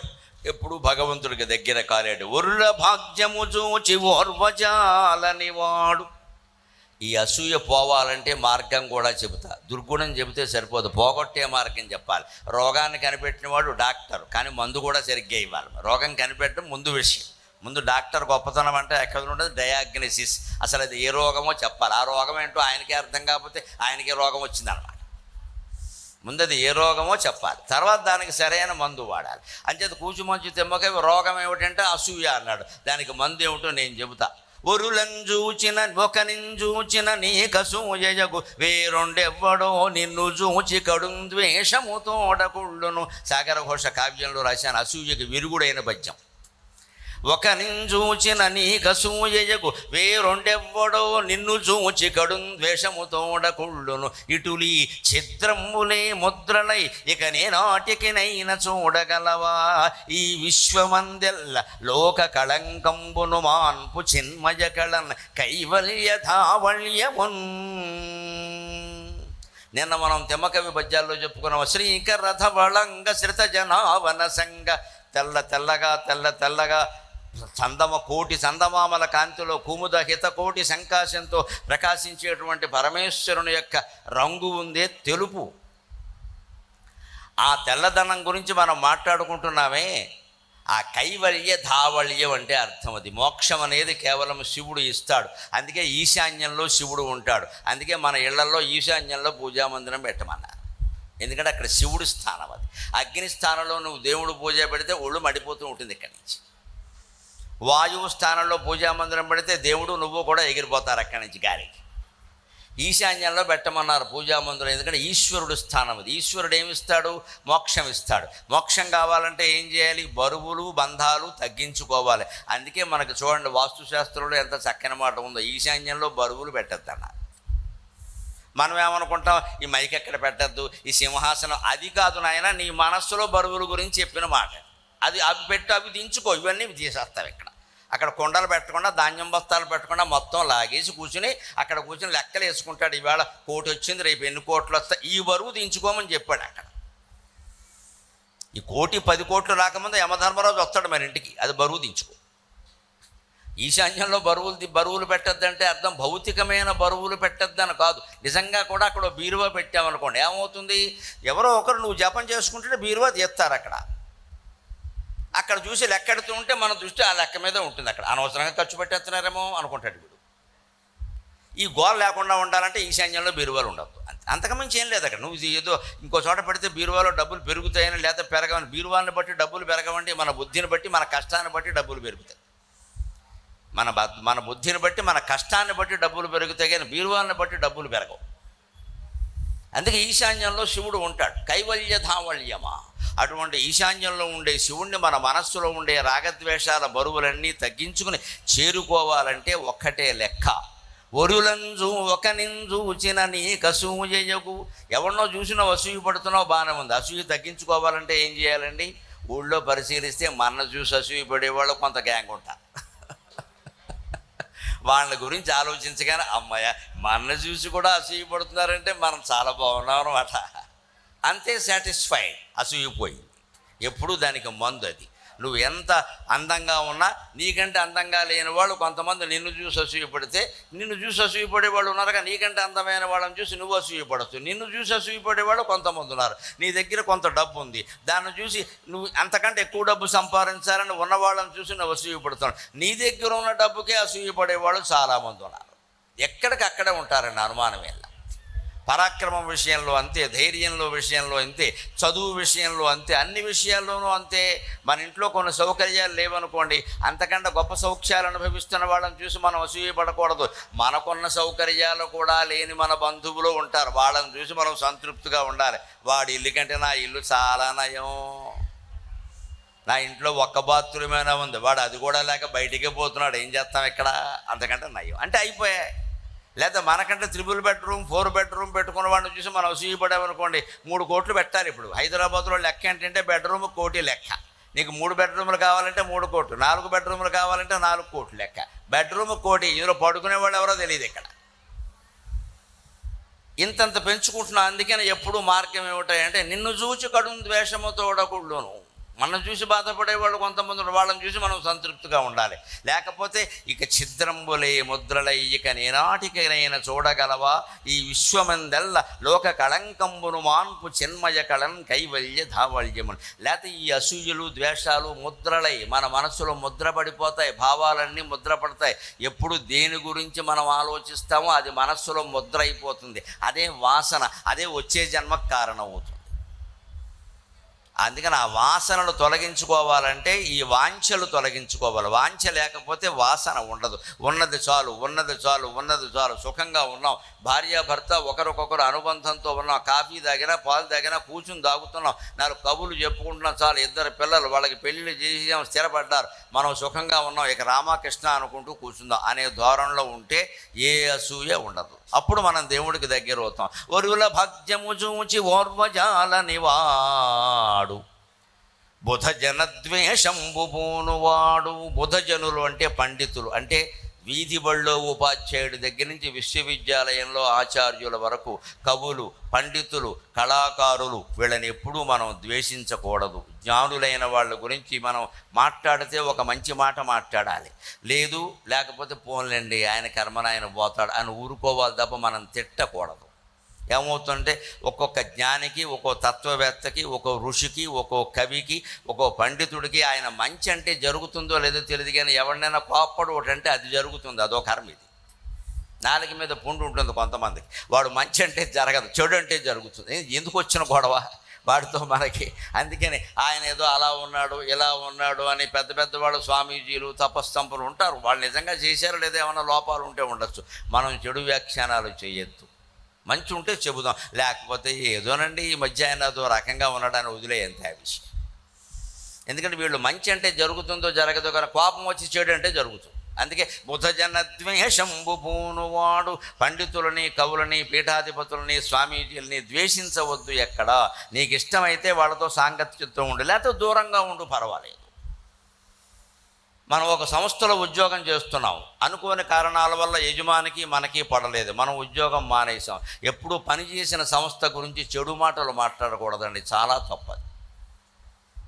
ఎప్పుడు భగవంతుడికి దగ్గర కాలేడు. ఒరుల భాగ్యము చూచి ఓర్వజాలని వాడు. ఈ అసూయ పోవాలంటే మార్గం కూడా చెబుతా. దుర్గుణం చెబితే సరిపోదు, పోగొట్టే మార్గం చెప్పాలి. రోగాన్ని కనిపెట్టిన వాడు డాక్టర్, కానీ మందు కూడా సరిగ్గా ఇవ్వాలి. రోగం కనిపెట్టడం ముందు విషయం. ముందు డాక్టర్ గొప్పతనం అంటే ఎక్కడ ఉండదు, డయాగ్నోసిస్. అసలు అది ఏ రోగమో చెప్పాలి. ఆ రోగం ఏంటో ఆయనకే అర్థం కాకపోతే ఆయనకే రోగం వచ్చిందనమాట. ముందు అది ఏ రోగమో చెప్పాలి, తర్వాత దానికి సరైన మందు వాడాలి. అంచేత కూచుమంచు తెమ్మక రోగం ఏమిటంటే అసూయ అన్నాడు. దానికి మందు ఏమిటో నేను చెబుతా. ఒరులంజూచిన ఒకనింజూచిన నీకసూయగు వేరొండెవ్వడో నిన్ను జూచి కడుం ద్వేషముతోడకుళ్ళును. సాగర ఘోష కావ్యంలో రాశాను అసూయకి విరుగుడైన పద్యం. ఒకనింజూచిన నీకసూయగు వేరొండెవ్వడో నిన్ను జూచి కడుం ద్వేషముతోడకుళ్ళును. ఇటులీ ఛిద్రములే ముద్రలై ఇక నేనాటికినైన చూడగలవా. ఈ విశ్వమందెల్ల లోక కళంకంబును మాన్పు చిన్మయ కళన్ కైవల్య ధావళ్యమున్. నిన్న మనం తెమ్మకవి పద్యాల్లో చెప్పుకున్నాం. శ్రీకరథ వళంగ శ్రిత జనావన సంగ. తెల్లగా కోటి చందమామల కాంతిలో కుముద హితకోటి సంకాశంతో ప్రకాశించేటువంటి పరమేశ్వరుని యొక్క రంగు ఉందే తెలుపు. ఆ తెల్లదనం గురించి మనం మాట్లాడుకుంటున్నామే. ఆ కైవల్య ధావళ్యం అంటే అర్థం అది. మోక్షం అనేది కేవలం శివుడు ఇస్తాడు. అందుకే ఈశాన్యంలో శివుడు ఉంటాడు. అందుకే మన ఇళ్లలో ఈశాన్యంలో పూజామందిరం పెట్టమన్నారు. ఎందుకంటే అక్కడ శివుడి స్థానం అది. అగ్ని స్థానంలో నువ్వు దేవుడు పూజ పెడితే ఒళ్ళు మడిపోతూ ఉంటుంది ఇక్కడి నుంచి. వాయువు స్థానంలో పూజామందిరం పెడితే దేవుడు నువ్వు కూడా ఎగిరిపోతారు అక్కడి నుంచి గాలికి. ఈశాన్యంలో పెట్టమన్నారు పూజామందిరం, ఎందుకంటే ఈశ్వరుడు స్థానం అది. ఈశ్వరుడు ఏమిస్తాడు? మోక్షం ఇస్తాడు. మోక్షం కావాలంటే ఏం చేయాలి? బరువులు బంధాలు తగ్గించుకోవాలి. అందుకే మనకు చూడండి వాస్తుశాస్త్రంలో ఎంత చక్కని మాట ఉందో. ఈశాన్యంలో బరువులు పెట్టద్దన్నారు. మనం ఏమనుకుంటాం, ఈ మైక్ ఎక్కడ పెట్టద్దు, ఈ సింహాసనం. అది కాదు నాయన, నీ మనస్సులో బరువుల గురించి చెప్పిన మాట అది. అవి పెట్టు, అవి దించుకో, ఇవన్నీ తీసేస్తావు. అక్కడ కొండలు పెట్టకుండా, ధాన్యం బస్తాలు పెట్టకుండా మొత్తం లాగేసి కూర్చుని అక్కడ కూర్చుని లెక్కలు వేసుకుంటాడు. ఈవేళ 1 కోటి వచ్చింది, రేపు ఎన్ని కోట్లు వస్తాయి, ఈ బరువు దించుకోమని చెప్పాడు అక్కడ. ఈ 1 కోటి 10 కోట్లు రాకముందు యమధర్మరాజు వస్తాడు మన ఇంటికి, అది బరువు దించుకో. ఈశాన్యంలో బరువులు పెట్టద్దంటే అర్థం భౌతికమైన బరువులు పెట్టద్దని కాదు. నిజంగా కూడా అక్కడ బీరువా పెట్టామనుకోండి, ఏమవుతుంది? ఎవరో ఒకరు నువ్వు జపం చేసుకుంటే బీరువా తీస్తారు. అక్కడ చూసి లెక్కెడుతూ ఉంటే మన దృష్టి ఆ లెక్క మీద ఉంటుంది. అక్కడ అనవసరంగా ఖర్చు పెట్టేస్తున్నారేమో అనుకుంటాడు వీడు. ఈ గోల లేకుండా ఉండాలంటే ఈశాన్యంలో బీరువాలు ఉండద్దు. అంతకుమించి ఏం లేదు అక్కడ. నువ్వు ఏదో ఇంకో చోట పెడితే బీరువాలో డబ్బులు పెరుగుతాయని లేదా పెరగవని. బీరువాన్ని బట్టి డబ్బులు పెరగవండి, మన బుద్ధిని బట్టి మన కష్టాన్ని బట్టి డబ్బులు పెరుగుతాయి. మన బుద్ధిని బట్టి మన కష్టాన్ని బట్టి డబ్బులు పెరుగుతాయి, కానీ బీరువాన్ని బట్టి డబ్బులు పెరగవు. అందుకే ఈశాన్యంలో శివుడు ఉంటాడు. కైవల్య ధావళ్యమా. అటువంటి ఈశాన్యంలో ఉండే శివుణ్ణి మన మనస్సులో ఉండే రాగద్వేషాల బరువులన్నీ తగ్గించుకుని చేరుకోవాలంటే ఒక్కటే లెక్క. ఒరులంజు ఒకనింజూచిన నీకసూయగు. ఎవరినో చూసినా అసూయ పడుతున్నావు, బాగానే ఉంది. అసూయ తగ్గించుకోవాలంటే ఏం చేయాలండి? ఊళ్ళో పరిశీలిస్తే మన చూసి అసూయ పడేవాళ్ళు కొంత గ్యాంగ్ ఉంటారు. వాళ్ళ గురించి ఆలోచించగానే అమ్మాయ మన చూసి కూడా అసూయ పడుతున్నారంటే మనం చాలా బాగున్నాం అన్నమాట. అంతే, సాటిస్ఫైడ్. అసూయపోయింది. ఎప్పుడు దానికి మందు అది. నువ్వు ఎంత అందంగా ఉన్నా నీకంటే అందంగా లేని వాళ్ళు కొంతమంది నిన్ను చూసి అసూయపడితే, నిన్ను చూసి అసూయపడేవాళ్ళు ఉన్నారుగా. నీకంటే అందమైన వాళ్ళని చూసి నువ్వు అసూయపడచ్చు. నిన్ను చూసి అసూయపడేవాళ్ళు కొంతమంది ఉన్నారు. నీ దగ్గర కొంత డబ్బు ఉంది, దాన్ని చూసి నువ్వు అంతకంటే ఎక్కువ డబ్బు సంపాదించాలని ఉన్నవాళ్ళని చూసి నువ్వు అసూయపడుతున్నావు. నీ దగ్గర ఉన్న డబ్బుకే అసూయపడేవాళ్ళు చాలామంది ఉన్నారు. ఎక్కడికక్కడే ఉంటారని అనుమానమే. పరాక్రమం విషయంలో అంతే, ధైర్యంలో విషయంలో అంతే, చదువు విషయంలో అంతే, అన్ని విషయాల్లోనూ అంతే. మన ఇంట్లో కొన్ని సౌకర్యాలు లేవనుకోండి, అంతకంటే గొప్ప సౌఖ్యాలు అనుభవిస్తున్న వాళ్ళని చూసి మనం అసూయపడకూడదు. మనకున్న సౌకర్యాలు కూడా లేని మన బంధువులు ఉంటారు, వాళ్ళని చూసి మనం సంతృప్తిగా ఉండాలి. వాడి ఇల్లు కంటే నా ఇల్లు చాలా నయం, నా ఇంట్లో ఒక్క బాత్రూమేనా ఉంది, వాడు అది కూడా లేక బయటికే పోతున్నాడు, ఏం చేస్తాం ఇక్కడ, అంతకంటే నయం అంటే అయిపోయాయి. లేదా మనకంటే 3 బెడ్రూమ్ 4 బెడ్రూమ్ పెట్టుకున్న వాడిని చూసి మనం అసూయపడామనుకోండి, 3 కోట్లు పెట్టాలి. ఇప్పుడు హైదరాబాద్లో లెక్క ఏంటంటే బెడ్రూమ్ 1 కోటి లెక్క. నీకు 3 బెడ్రూములు కావాలంటే 3 కోట్లు, 4 బెడ్రూములు కావాలంటే 4 కోట్లు లెక్క. బెడ్రూమ్ 1 కోటి, ఇందులో పడుకునే వాళ్ళు ఎవరో తెలియదు ఇక్కడ. ఇంతంత పెంచుకుంటున్నాం. అందుకని ఎప్పుడు మార్గం ఏమిటాయంటే నిన్ను చూచి కడుం ద్వేషముతోడకుళ్ళును. మనం చూసి బాధపడేవాళ్ళు కొంతమంది ఉన్నారు. వాళ్ళని చూసి మనం సంతృప్తిగా ఉండాలి. లేకపోతే ఇక ఛిద్రంబులే ముద్రలై ఇక నేనాటికైనా చూడగలవా ఈ విశ్వమందెల్ల లోక కళంకంబును మాన్పు చిన్మయ కళం కైవల్య ధావల్యములు. లేకపోతే ఈ అసూయలు ద్వేషాలు ముద్రలై మన మనసులో ముద్రపడిపోతాయి, భావాలన్నీ ముద్రపడతాయి. ఎప్పుడు దేని గురించి మనం ఆలోచిస్తామో అది మనస్సులో ముద్ర అయిపోతుంది. అదే వాసన, అదే వచ్చే జన్మకు కారణం అవుతుంది. అందుకని ఆ వాసనలు తొలగించుకోవాలంటే ఈ వాంఛలు తొలగించుకోవాలి. వాంఛ లేకపోతే వాసన ఉండదు. ఉన్నది చాలు, ఉన్నది చాలు, ఉన్నది చాలు. సుఖంగా ఉన్నాం, భార్యాభర్త ఒకరికొకరు అనుబంధంతో ఉన్నాం, కాఫీ తాగినా పాలు తాగినా కూర్చుని తాగుతున్నాం, 4 కబుర్లు చెప్పుకుంటున్నాం చాలు. 2 పిల్లలు, వాళ్ళకి పెళ్ళిళ్ళు చేసి స్థిరపడ్డారు, మనం సుఖంగా ఉన్నాం, ఇక రామకృష్ణ అనుకుంటూ కూర్చుందాం అనే ధోరణిలో ఉంటే ఏ అసూయ ఉండదు. అప్పుడు మనం దేవుడికి దగ్గర అవుతాం. ఒరుల భగ్యము చూచి ఓర్వజాల నివాడు బుధజన ద్వేషంబు పూనువాడు. బుధజనులు అంటే పండితులు, అంటే వీధి బళ్ళో ఉపాధ్యాయుడి దగ్గర నుంచి విశ్వవిద్యాలయంలో ఆచార్యుల వరకు కవులు, పండితులు, కళాకారులు, వీళ్ళని ఎప్పుడూ మనం ద్వేషించకూడదు. జ్ఞానులైన వాళ్ళ గురించి మనం మాట్లాడితే ఒక మంచి మాట మాట్లాడాలి. లేకపోతే పోన్లేండి ఆయన కర్మను ఆయన పోతాడు అని ఊరుకోవాలి తప్ప మనం తిట్టకూడదు. ఏమవుతుంటే ఒక్కొక్క జ్ఞానికి, ఒక్కో తత్వవేత్తకి, ఒక్కో ఋషికి, ఒక్కో కవికి, ఒక్కో పండితుడికి ఆయన మంచి అంటే జరుగుతుందో లేదో తెలియదు, కానీ ఎవరినైనా కోప్పడు ఒకటంటే అది జరుగుతుంది. అదో కర్మ. ఇది నాలుక మీద పుండు ఉంటుంది కొంతమందికి. వాడు మంచి అంటే జరగదు, చెడు అంటే జరుగుతుంది. ఎందుకు వచ్చిన గొడవ వాడితో మనకి? అందుకని ఆయన ఏదో అలా ఉన్నాడు ఇలా ఉన్నాడు అని పెద్ద పెద్దవాళ్ళు స్వామీజీలు తపస్తంపులు ఉంటారు. వాళ్ళు నిజంగా చేశారో లేదా ఏమైనా లోపాలు ఉంటే ఉండొచ్చు. మనం చెడు వ్యాఖ్యానాలు చేయొద్దు. మంచి ఉంటే చెబుదాం, లేకపోతే ఏదోనండి ఈ మధ్య ఆయన అదో రకంగా ఉన్నాడని వదిలేయంత ఆ విషయం. ఎందుకంటే వీళ్ళు మంచి అంటే జరుగుతుందో జరగదో, కానీ కోపం వచ్చి చెడు అంటే జరుగుతుంది. అందుకే బుధజన ద్వేషంబు పూనువాడు. పండితులని, కవులని, పీఠాధిపతులని, స్వామీజీలని ద్వేషించవద్దు. ఎక్కడ నీకు ఇష్టమైతే వాళ్ళతో సాంగత్యంతో ఉండు, లేకపోతే దూరంగా ఉండు, పర్వాలేదు. మనం ఒక సంస్థలో ఉద్యోగం చేస్తున్నాం, అనుకోని కారణాల వల్ల యజమానికి మనకి పడలేదు, మనం ఉద్యోగం మానేసాం. ఎప్పుడు పనిచేసిన సంస్థ గురించి చెడు మాటలు మాట్లాడకూడదండి, చాలా తప్పది.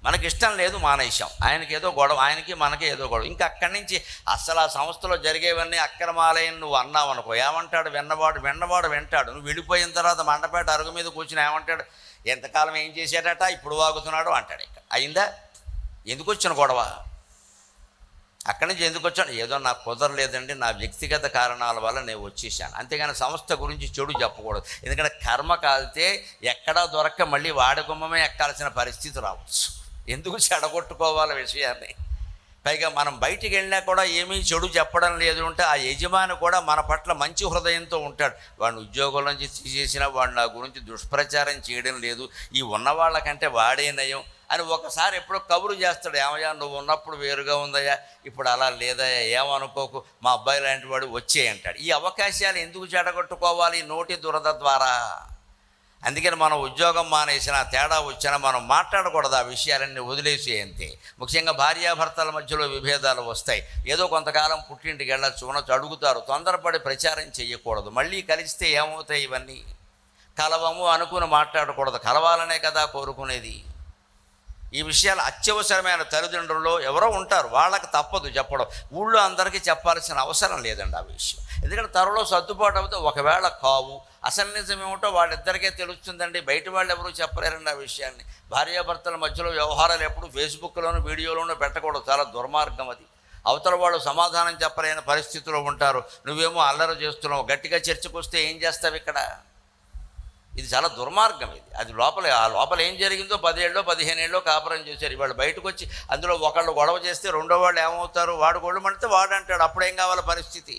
మనకి ఇష్టం లేదు, మానేసాం, ఆయనకి ఏదో గొడవ, ఆయనకి మనకి ఏదో గొడవ. ఇంకా అక్కడి నుంచి అసలు ఆ సంస్థలో జరిగేవన్నీ అక్రమాలయం నువ్వు అన్నావు అనుకో, ఏమంటాడు వెన్నవాడు వింటాడు. నువ్వు విడిపోయిన తర్వాత మండపేట అరుగు మీద కూర్చుని ఏమంటాడు, ఎంతకాలం ఏం చేశాడట, ఇప్పుడు వాగుతున్నాడు అంటాడు. ఇక్కడ అయిందా? ఎందుకు వచ్చిన గొడవ? అక్కడి నుంచి ఎందుకు వచ్చాను? ఏదో నాకు కుదరలేదండి, నా వ్యక్తిగత కారణాల వల్ల నేను వచ్చేసాను. అంతేగాని సంస్థ గురించి చెడు చెప్పకూడదు. ఎందుకంటే కర్మ కాలితే ఎక్కడా దొరక్క మళ్ళీ వాడి గుమ్మమే ఎక్కాల్సిన పరిస్థితి రావచ్చు. ఎందుకు చెడగొట్టుకోవాలి విషయాన్ని? పైగా మనం బయటికి వెళ్ళినా కూడా ఏమీ చెడు చెప్పడం లేదు అంటే ఆ యజమాని కూడా మన పట్ల మంచి హృదయంతో ఉంటాడు. వాడిని ఉద్యోగం నుంచి తీసేసినా వాడు నా గురించి దుష్ప్రచారం చేయడం లేదు, ఈ ఉన్న వాళ్ళకంటే వాడే నయం అని ఒకసారి ఎప్పుడో కబురు చేస్తాడు. ఏమయ్యా నువ్వు ఉన్నప్పుడు వేరుగా ఉందయ్యా, ఇప్పుడు అలా లేదయ్యా, ఏమనుకోకు, మా అబ్బాయి లాంటి వాడు వచ్చే అంటాడు. ఈ అవకాశాలు ఎందుకు చెడగొట్టుకోవాలి నోటి దురద ద్వారా? అందుకని మనం ఉద్యోగం మానేసినా తేడా వచ్చినా మనం మాట్లాడకూడదు, ఆ విషయాలన్నీ వదిలేసి అంతే. ముఖ్యంగా భార్యాభర్తల మధ్యలో విభేదాలు వస్తాయి. ఏదో కొంతకాలం పుట్టింటికి వెళ్ళచ్చు, ఉండొచ్చు, అడుగుతారు, తొందరపడి ప్రచారం చేయకూడదు. మళ్ళీ కలిస్తే ఏమవుతాయి ఇవన్నీ? కలవము అనుకుని మాట్లాడకూడదు, కలవాలనే కదా కోరుకునేది. ఈ విషయాలు అత్యవసరమైన తల్లిదండ్రుల్లో ఎవరో ఉంటారు, వాళ్ళకి తప్పదు చెప్పడం. ఊళ్ళో అందరికీ చెప్పాల్సిన అవసరం లేదండి ఆ విషయం. ఎందుకంటే త్వరలో సర్దుబాటు అవుతే ఒకవేళ కావు, అసలు నిజం ఏమిటో వాళ్ళిద్దరికే తెలుస్తుందండి, బయట వాళ్ళు ఎవరూ చెప్పలేరండి ఆ విషయాన్ని. భార్యాభర్తల మధ్యలో వ్యవహారాలు ఎప్పుడు ఫేస్బుక్లోనూ వీడియోలోనూ పెట్టకూడదు, చాలా దుర్మార్గం అది. అవతల వాళ్ళు సమాధానం చెప్పలేని పరిస్థితిలో ఉంటారు, నువ్వేమో అల్లరి చేస్తున్నావు. గట్టిగా చర్చకు వస్తే ఏం చేస్తావు ఇక్కడ? ఇది చాలా దుర్మార్గం ఇది. అది ఆ లోపల ఏం జరిగిందో 10 ఏళ్ళో 15 ఏళ్ళో కాపురం చేశారు. ఇవాళ బయటకు వచ్చి అందులో ఒకళ్ళు గొడవ చేస్తే రెండో వాళ్ళు ఏమవుతారు? వాడు గొడవ మంటే వాడు అంటాడు, అప్పుడేం కావాలి పరిస్థితి?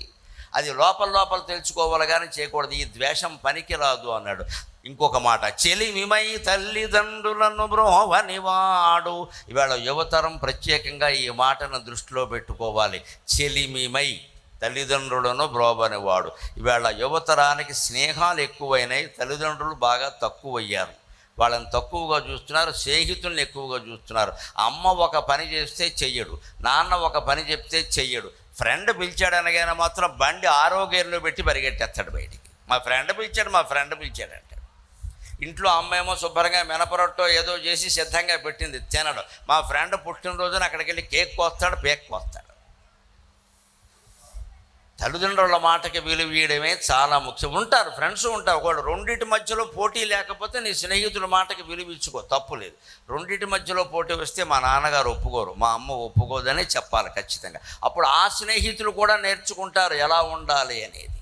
అది లోపల తెలుసుకోవాలి కానీ చేయకూడదు. ఈ ద్వేషం పనికి రాదు అన్నాడు. ఇంకొక మాట, చెలిమిమై తల్లిదండ్రులను బ్రోవనివాడు. ఇవాళ యువతరం ప్రత్యేకంగా ఈ మాటను దృష్టిలో పెట్టుకోవాలి. చెలిమిమై తల్లిదండ్రులను బ్రోవనివాడు. ఇవాళ యువతరానికి స్నేహాలు ఎక్కువైనాయి, తల్లిదండ్రులు బాగా తక్కువయ్యారు. వాళ్ళని తక్కువగా చూస్తున్నారు, స్నేహితుల్ని ఎక్కువగా చూస్తున్నారు. అమ్మ ఒక పని చేస్తే చెయ్యడు, నాన్న ఒక పని చెప్తే చెయ్యడు. ఫ్రెండ్ పిలిచాడు అనగానే మాత్రం బండి 6వ గేర్లో పెట్టి పరిగెట్టేస్తాడు బయటికి. మా ఫ్రెండ్ పిలిచాడు అంటాడు. ఇంట్లో అమ్మేమో శుభ్రంగా మినపరొట్టో ఏదో చేసి సిద్ధంగా పెట్టింది తినడం. మా ఫ్రెండ్ పుట్టినరోజున అక్కడికి వెళ్ళి కేక్ కోస్తాడు, పేక్ కోస్తాడు. తల్లిదండ్రుల మాటకి విలువ ఇవ్వడమే చాలా ముఖ్యం. ఉంటారు ఫ్రెండ్స్ ఉంటారు, ఒకళ్ళు రెండింటి మధ్యలో పోటీ లేకపోతే నీ స్నేహితుల మాటకి విలువ ఇచ్చుకో, తప్పు లేదు. రెండింటి మధ్యలో పోటీ వస్తే మా నాన్నగారు ఒప్పుకోరు, మా అమ్మ ఒప్పుకోదని చెప్పాలి ఖచ్చితంగా. అప్పుడు ఆ స్నేహితులు కూడా నేర్చుకుంటారు ఎలా ఉండాలి అనేది.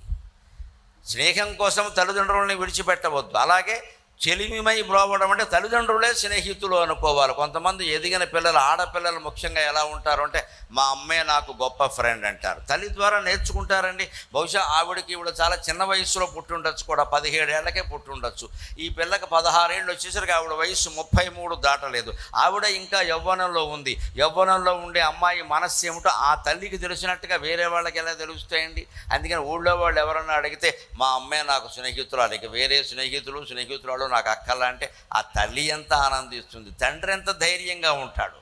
స్నేహం కోసం తల్లిదండ్రులని విడిచిపెట్టవద్దు. అలాగే చెలిమిమై బ్రోవడం అంటే తల్లిదండ్రులే స్నేహితులు అనుకోవాలి. కొంతమంది ఎదిగిన పిల్లలు, ఆడపిల్లలు ముఖ్యంగా ఎలా ఉంటారు అంటే మా అమ్మే నాకు గొప్ప ఫ్రెండ్ అంటారు. తల్లి ద్వారా నేర్చుకుంటారండి. బహుశా ఆవిడకి ఈవిడ చాలా చిన్న వయసులో పుట్టుండొచ్చు, కూడా 17 ఏళ్లకే పుట్టుండొచ్చు. ఈ పిల్లకి 16 ఏళ్ళు వచ్చేసరికి ఆవిడ వయసు 33 దాటలేదు. ఆవిడ ఇంకా యవ్వనంలో ఉంది. యవ్వనంలో ఉండే అమ్మాయి మనస్సు ఏమిటో ఆ తల్లికి తెలిసినట్టుగా వేరే వాళ్ళకి ఎలా తెలుస్తాయండి? అందుకని ఊళ్ళో వాళ్ళు ఎవరన్నా అడిగితే మా అమ్మే నాకు స్నేహితురాలు, ఇక వేరే స్నేహితురాలు నాకు అక్కలా అంటే ఆ తల్లి ఎంత ఆనందిస్తుంది, తండ్రి ఎంత ధైర్యంగా ఉంటాడు.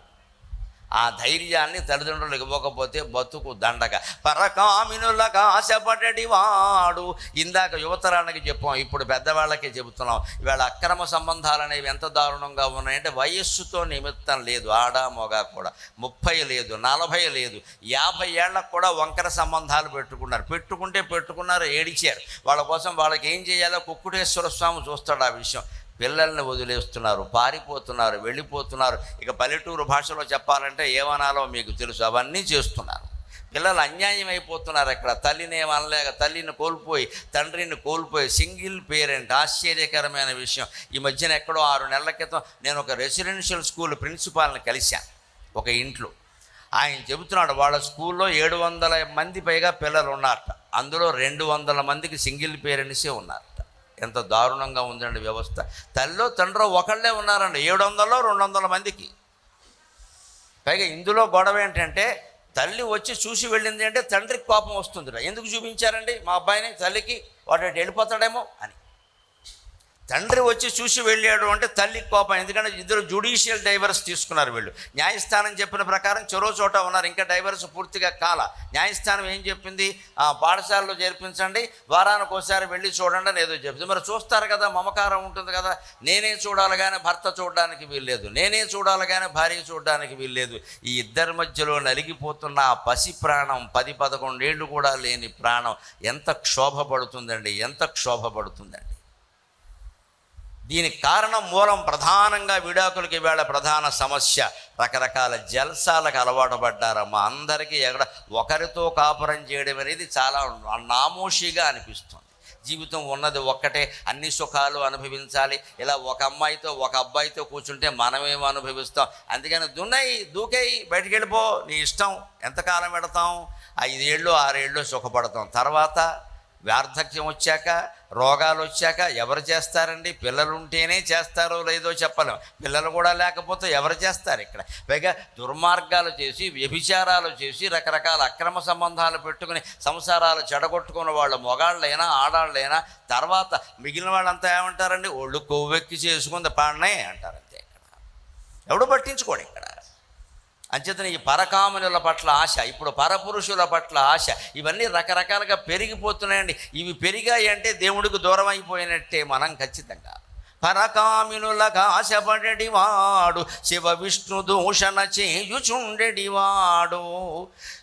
ఆ ధైర్యాన్ని తల్లిదండ్రులు ఇవ్వకపోతే బతుకు దండగ. పరకామినులకు ఆశపడటి వాడు. ఇందాక యువతరానికి చెప్పాం, ఇప్పుడు పెద్దవాళ్ళకే చెబుతున్నాం. ఇవాళ అక్రమ సంబంధాలు అనేవి ఎంత దారుణంగా ఉన్నాయంటే వయస్సుతో నిమిత్తం లేదు. ఆడ మొగ కూడా 30 లేదు, 40 లేదు, 50 ఏళ్ళకు కూడా వంకర సంబంధాలు పెట్టుకున్నారు, ఏడిచారు. వాళ్ళ కోసం వాళ్ళకి ఏం చేయాలో కుక్కుటేశ్వర స్వామి చూస్తాడు ఆ విషయం. పిల్లల్ని వదిలేస్తున్నారు, పారిపోతున్నారు, వెళ్ళిపోతున్నారు. ఇక పల్లెటూరు భాషలో చెప్పాలంటే ఏమనాలో మీకు తెలుసు, అవన్నీ చేస్తున్నారు. పిల్లలు అన్యాయం అయిపోతున్నారు. అక్కడ తల్లిని ఏమనలేక తల్లిని కోల్పోయి, తండ్రిని కోల్పోయి, సింగిల్ పేరెంట్. ఆశ్చర్యకరమైన విషయం. ఈ మధ్యన ఎక్కడో 6 నెలల క్రితం నేను ఒక రెసిడెన్షియల్ స్కూల్ ప్రిన్సిపాల్ని కలిశాను ఒక ఇంట్లో. ఆయన చెబుతున్నాడు వాళ్ళ స్కూల్లో 700 మంది పైగా పిల్లలు ఉన్నారట. అందులో 200 మందికి సింగిల్ పేరెంట్సే ఉన్నారట. ఎంత దారుణంగా ఉందండి వ్యవస్థ. తల్లో తండ్రో ఒకళ్ళే ఉన్నారండి 700లో 200 మందికి. పైగా ఇందులో గొడవ ఏంటంటే తల్లి వచ్చి చూసి వెళ్ళింది అంటే తండ్రికి కోపం వస్తుంది. ఎందుకు చూపించారండి మా అబ్బాయిని? తల్లికి వాడు వెళ్ళిపోతాడేమో అని. తండ్రి వచ్చి చూసి వెళ్ళాడు అంటే తల్లికి కోపం. ఎందుకంటే ఇద్దరు జ్యుడిషియల్ డైవర్స్ తీసుకున్నారు వీళ్ళు. న్యాయస్థానం చెప్పిన ప్రకారం చెరో చోట ఉన్నారు, ఇంకా డైవర్స్ పూర్తిగా కాల. న్యాయస్థానం ఏం చెప్పింది? పాఠశాలలో చేర్పించండి, వారానికి ఒకసారి వెళ్ళి చూడండి అని ఏదో చెప్పింది. మరి చూస్తారు కదా, మమకారం ఉంటుంది కదా. నేనే చూడాలి కానీ భర్త చూడడానికి వీల్లేదు, నేనే చూడాలి కానీ భార్య చూడడానికి వీల్లేదు. ఈ ఇద్దరి మధ్యలో నలిగిపోతున్న ఆ పసి ప్రాణం, 10-11 ఏళ్ళు కూడా లేని ప్రాణం ఎంత క్షోభపడుతుందండి, ఎంత క్షోభపడుతుందండి. దీనికి కారణం మూలం ప్రధానంగా విడాకులకి ఇవాళ ప్రధాన సమస్య. రకరకాల జల్సాలకు అలవాటు పడ్డారమ్మా. అందరికీ ఎక్కడ ఒకరితో కాపురం చేయడం అనేది చాలా నామోషిగా అనిపిస్తుంది. జీవితం ఉన్నది ఒక్కటే, అన్ని సుఖాలు అనుభవించాలి. ఇలా ఒక అమ్మాయితో ఒక అబ్బాయితో కూర్చుంటే మనమేమో అనుభవిస్తాం. అందుకని దూకేయి, బయటికి వెళ్ళిపో, నీ ఇష్టం. ఎంతకాలం పెడతాం? 5 ఏళ్ళు 6 ఏళ్ళు సుఖపడతాం. తర్వాత వార్ధక్యం వచ్చాక, రోగాలు వచ్చాక ఎవరు చేస్తారండి? పిల్లలు ఉంటేనే చేస్తారో లేదో చెప్పలేం. పిల్లలు కూడా లేకపోతే ఎవరు చేస్తారు? ఇక్కడ పైగా దుర్మార్గాలు చేసి, వ్యభిచారాలు చేసి, రకరకాల అక్రమ సంబంధాలు పెట్టుకుని సంసారాలు చెడగొట్టుకున్న వాళ్ళు మొగాళ్ళైనా ఆడాళ్ళైనా తర్వాత మిగిలిన వాళ్ళంతా ఏమంటారండి? ఒళ్ళు కొవ్వెక్కి చేసుకుంది పాడనే అంటారంతే. ఇక్కడ ఎవడు పట్టించుకోడు. ఇక్కడ అంచేతనే ఈ పరకామునుల పట్ల ఆశ, ఇప్పుడు పరపురుషుల పట్ల ఆశ, ఇవన్నీ రకరకాలుగా పెరిగిపోతున్నాయండి. ఇవి పెరిగాయి అంటే దేవుడికి దూరం అయిపోయినట్టే మనం ఖచ్చితంగా. పరకామినులకు ఆశపడేటివాడు శివ విష్ణు దూషణ చేయుచుండెడివాడు.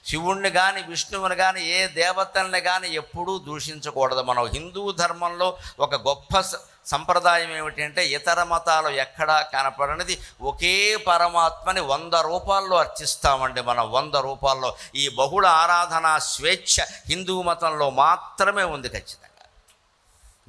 శివుణ్ణి కానీ విష్ణువుని కానీ ఏ దేవతల్ని కానీ ఎప్పుడూ దూషించకూడదు. మనం హిందూ ధర్మంలో ఒక గొప్ప సంప్రదాయం ఏమిటంటే ఇతర మతాలు ఎక్కడా కనపడనిది ఒకే పరమాత్మని 100 రూపాల్లో అర్చిస్తామండి మనం. 100 రూపాల్లో. ఈ బహుళ ఆరాధన స్వేచ్ఛ హిందూ మతంలో మాత్రమే ఉంది. ఖచ్చితంగా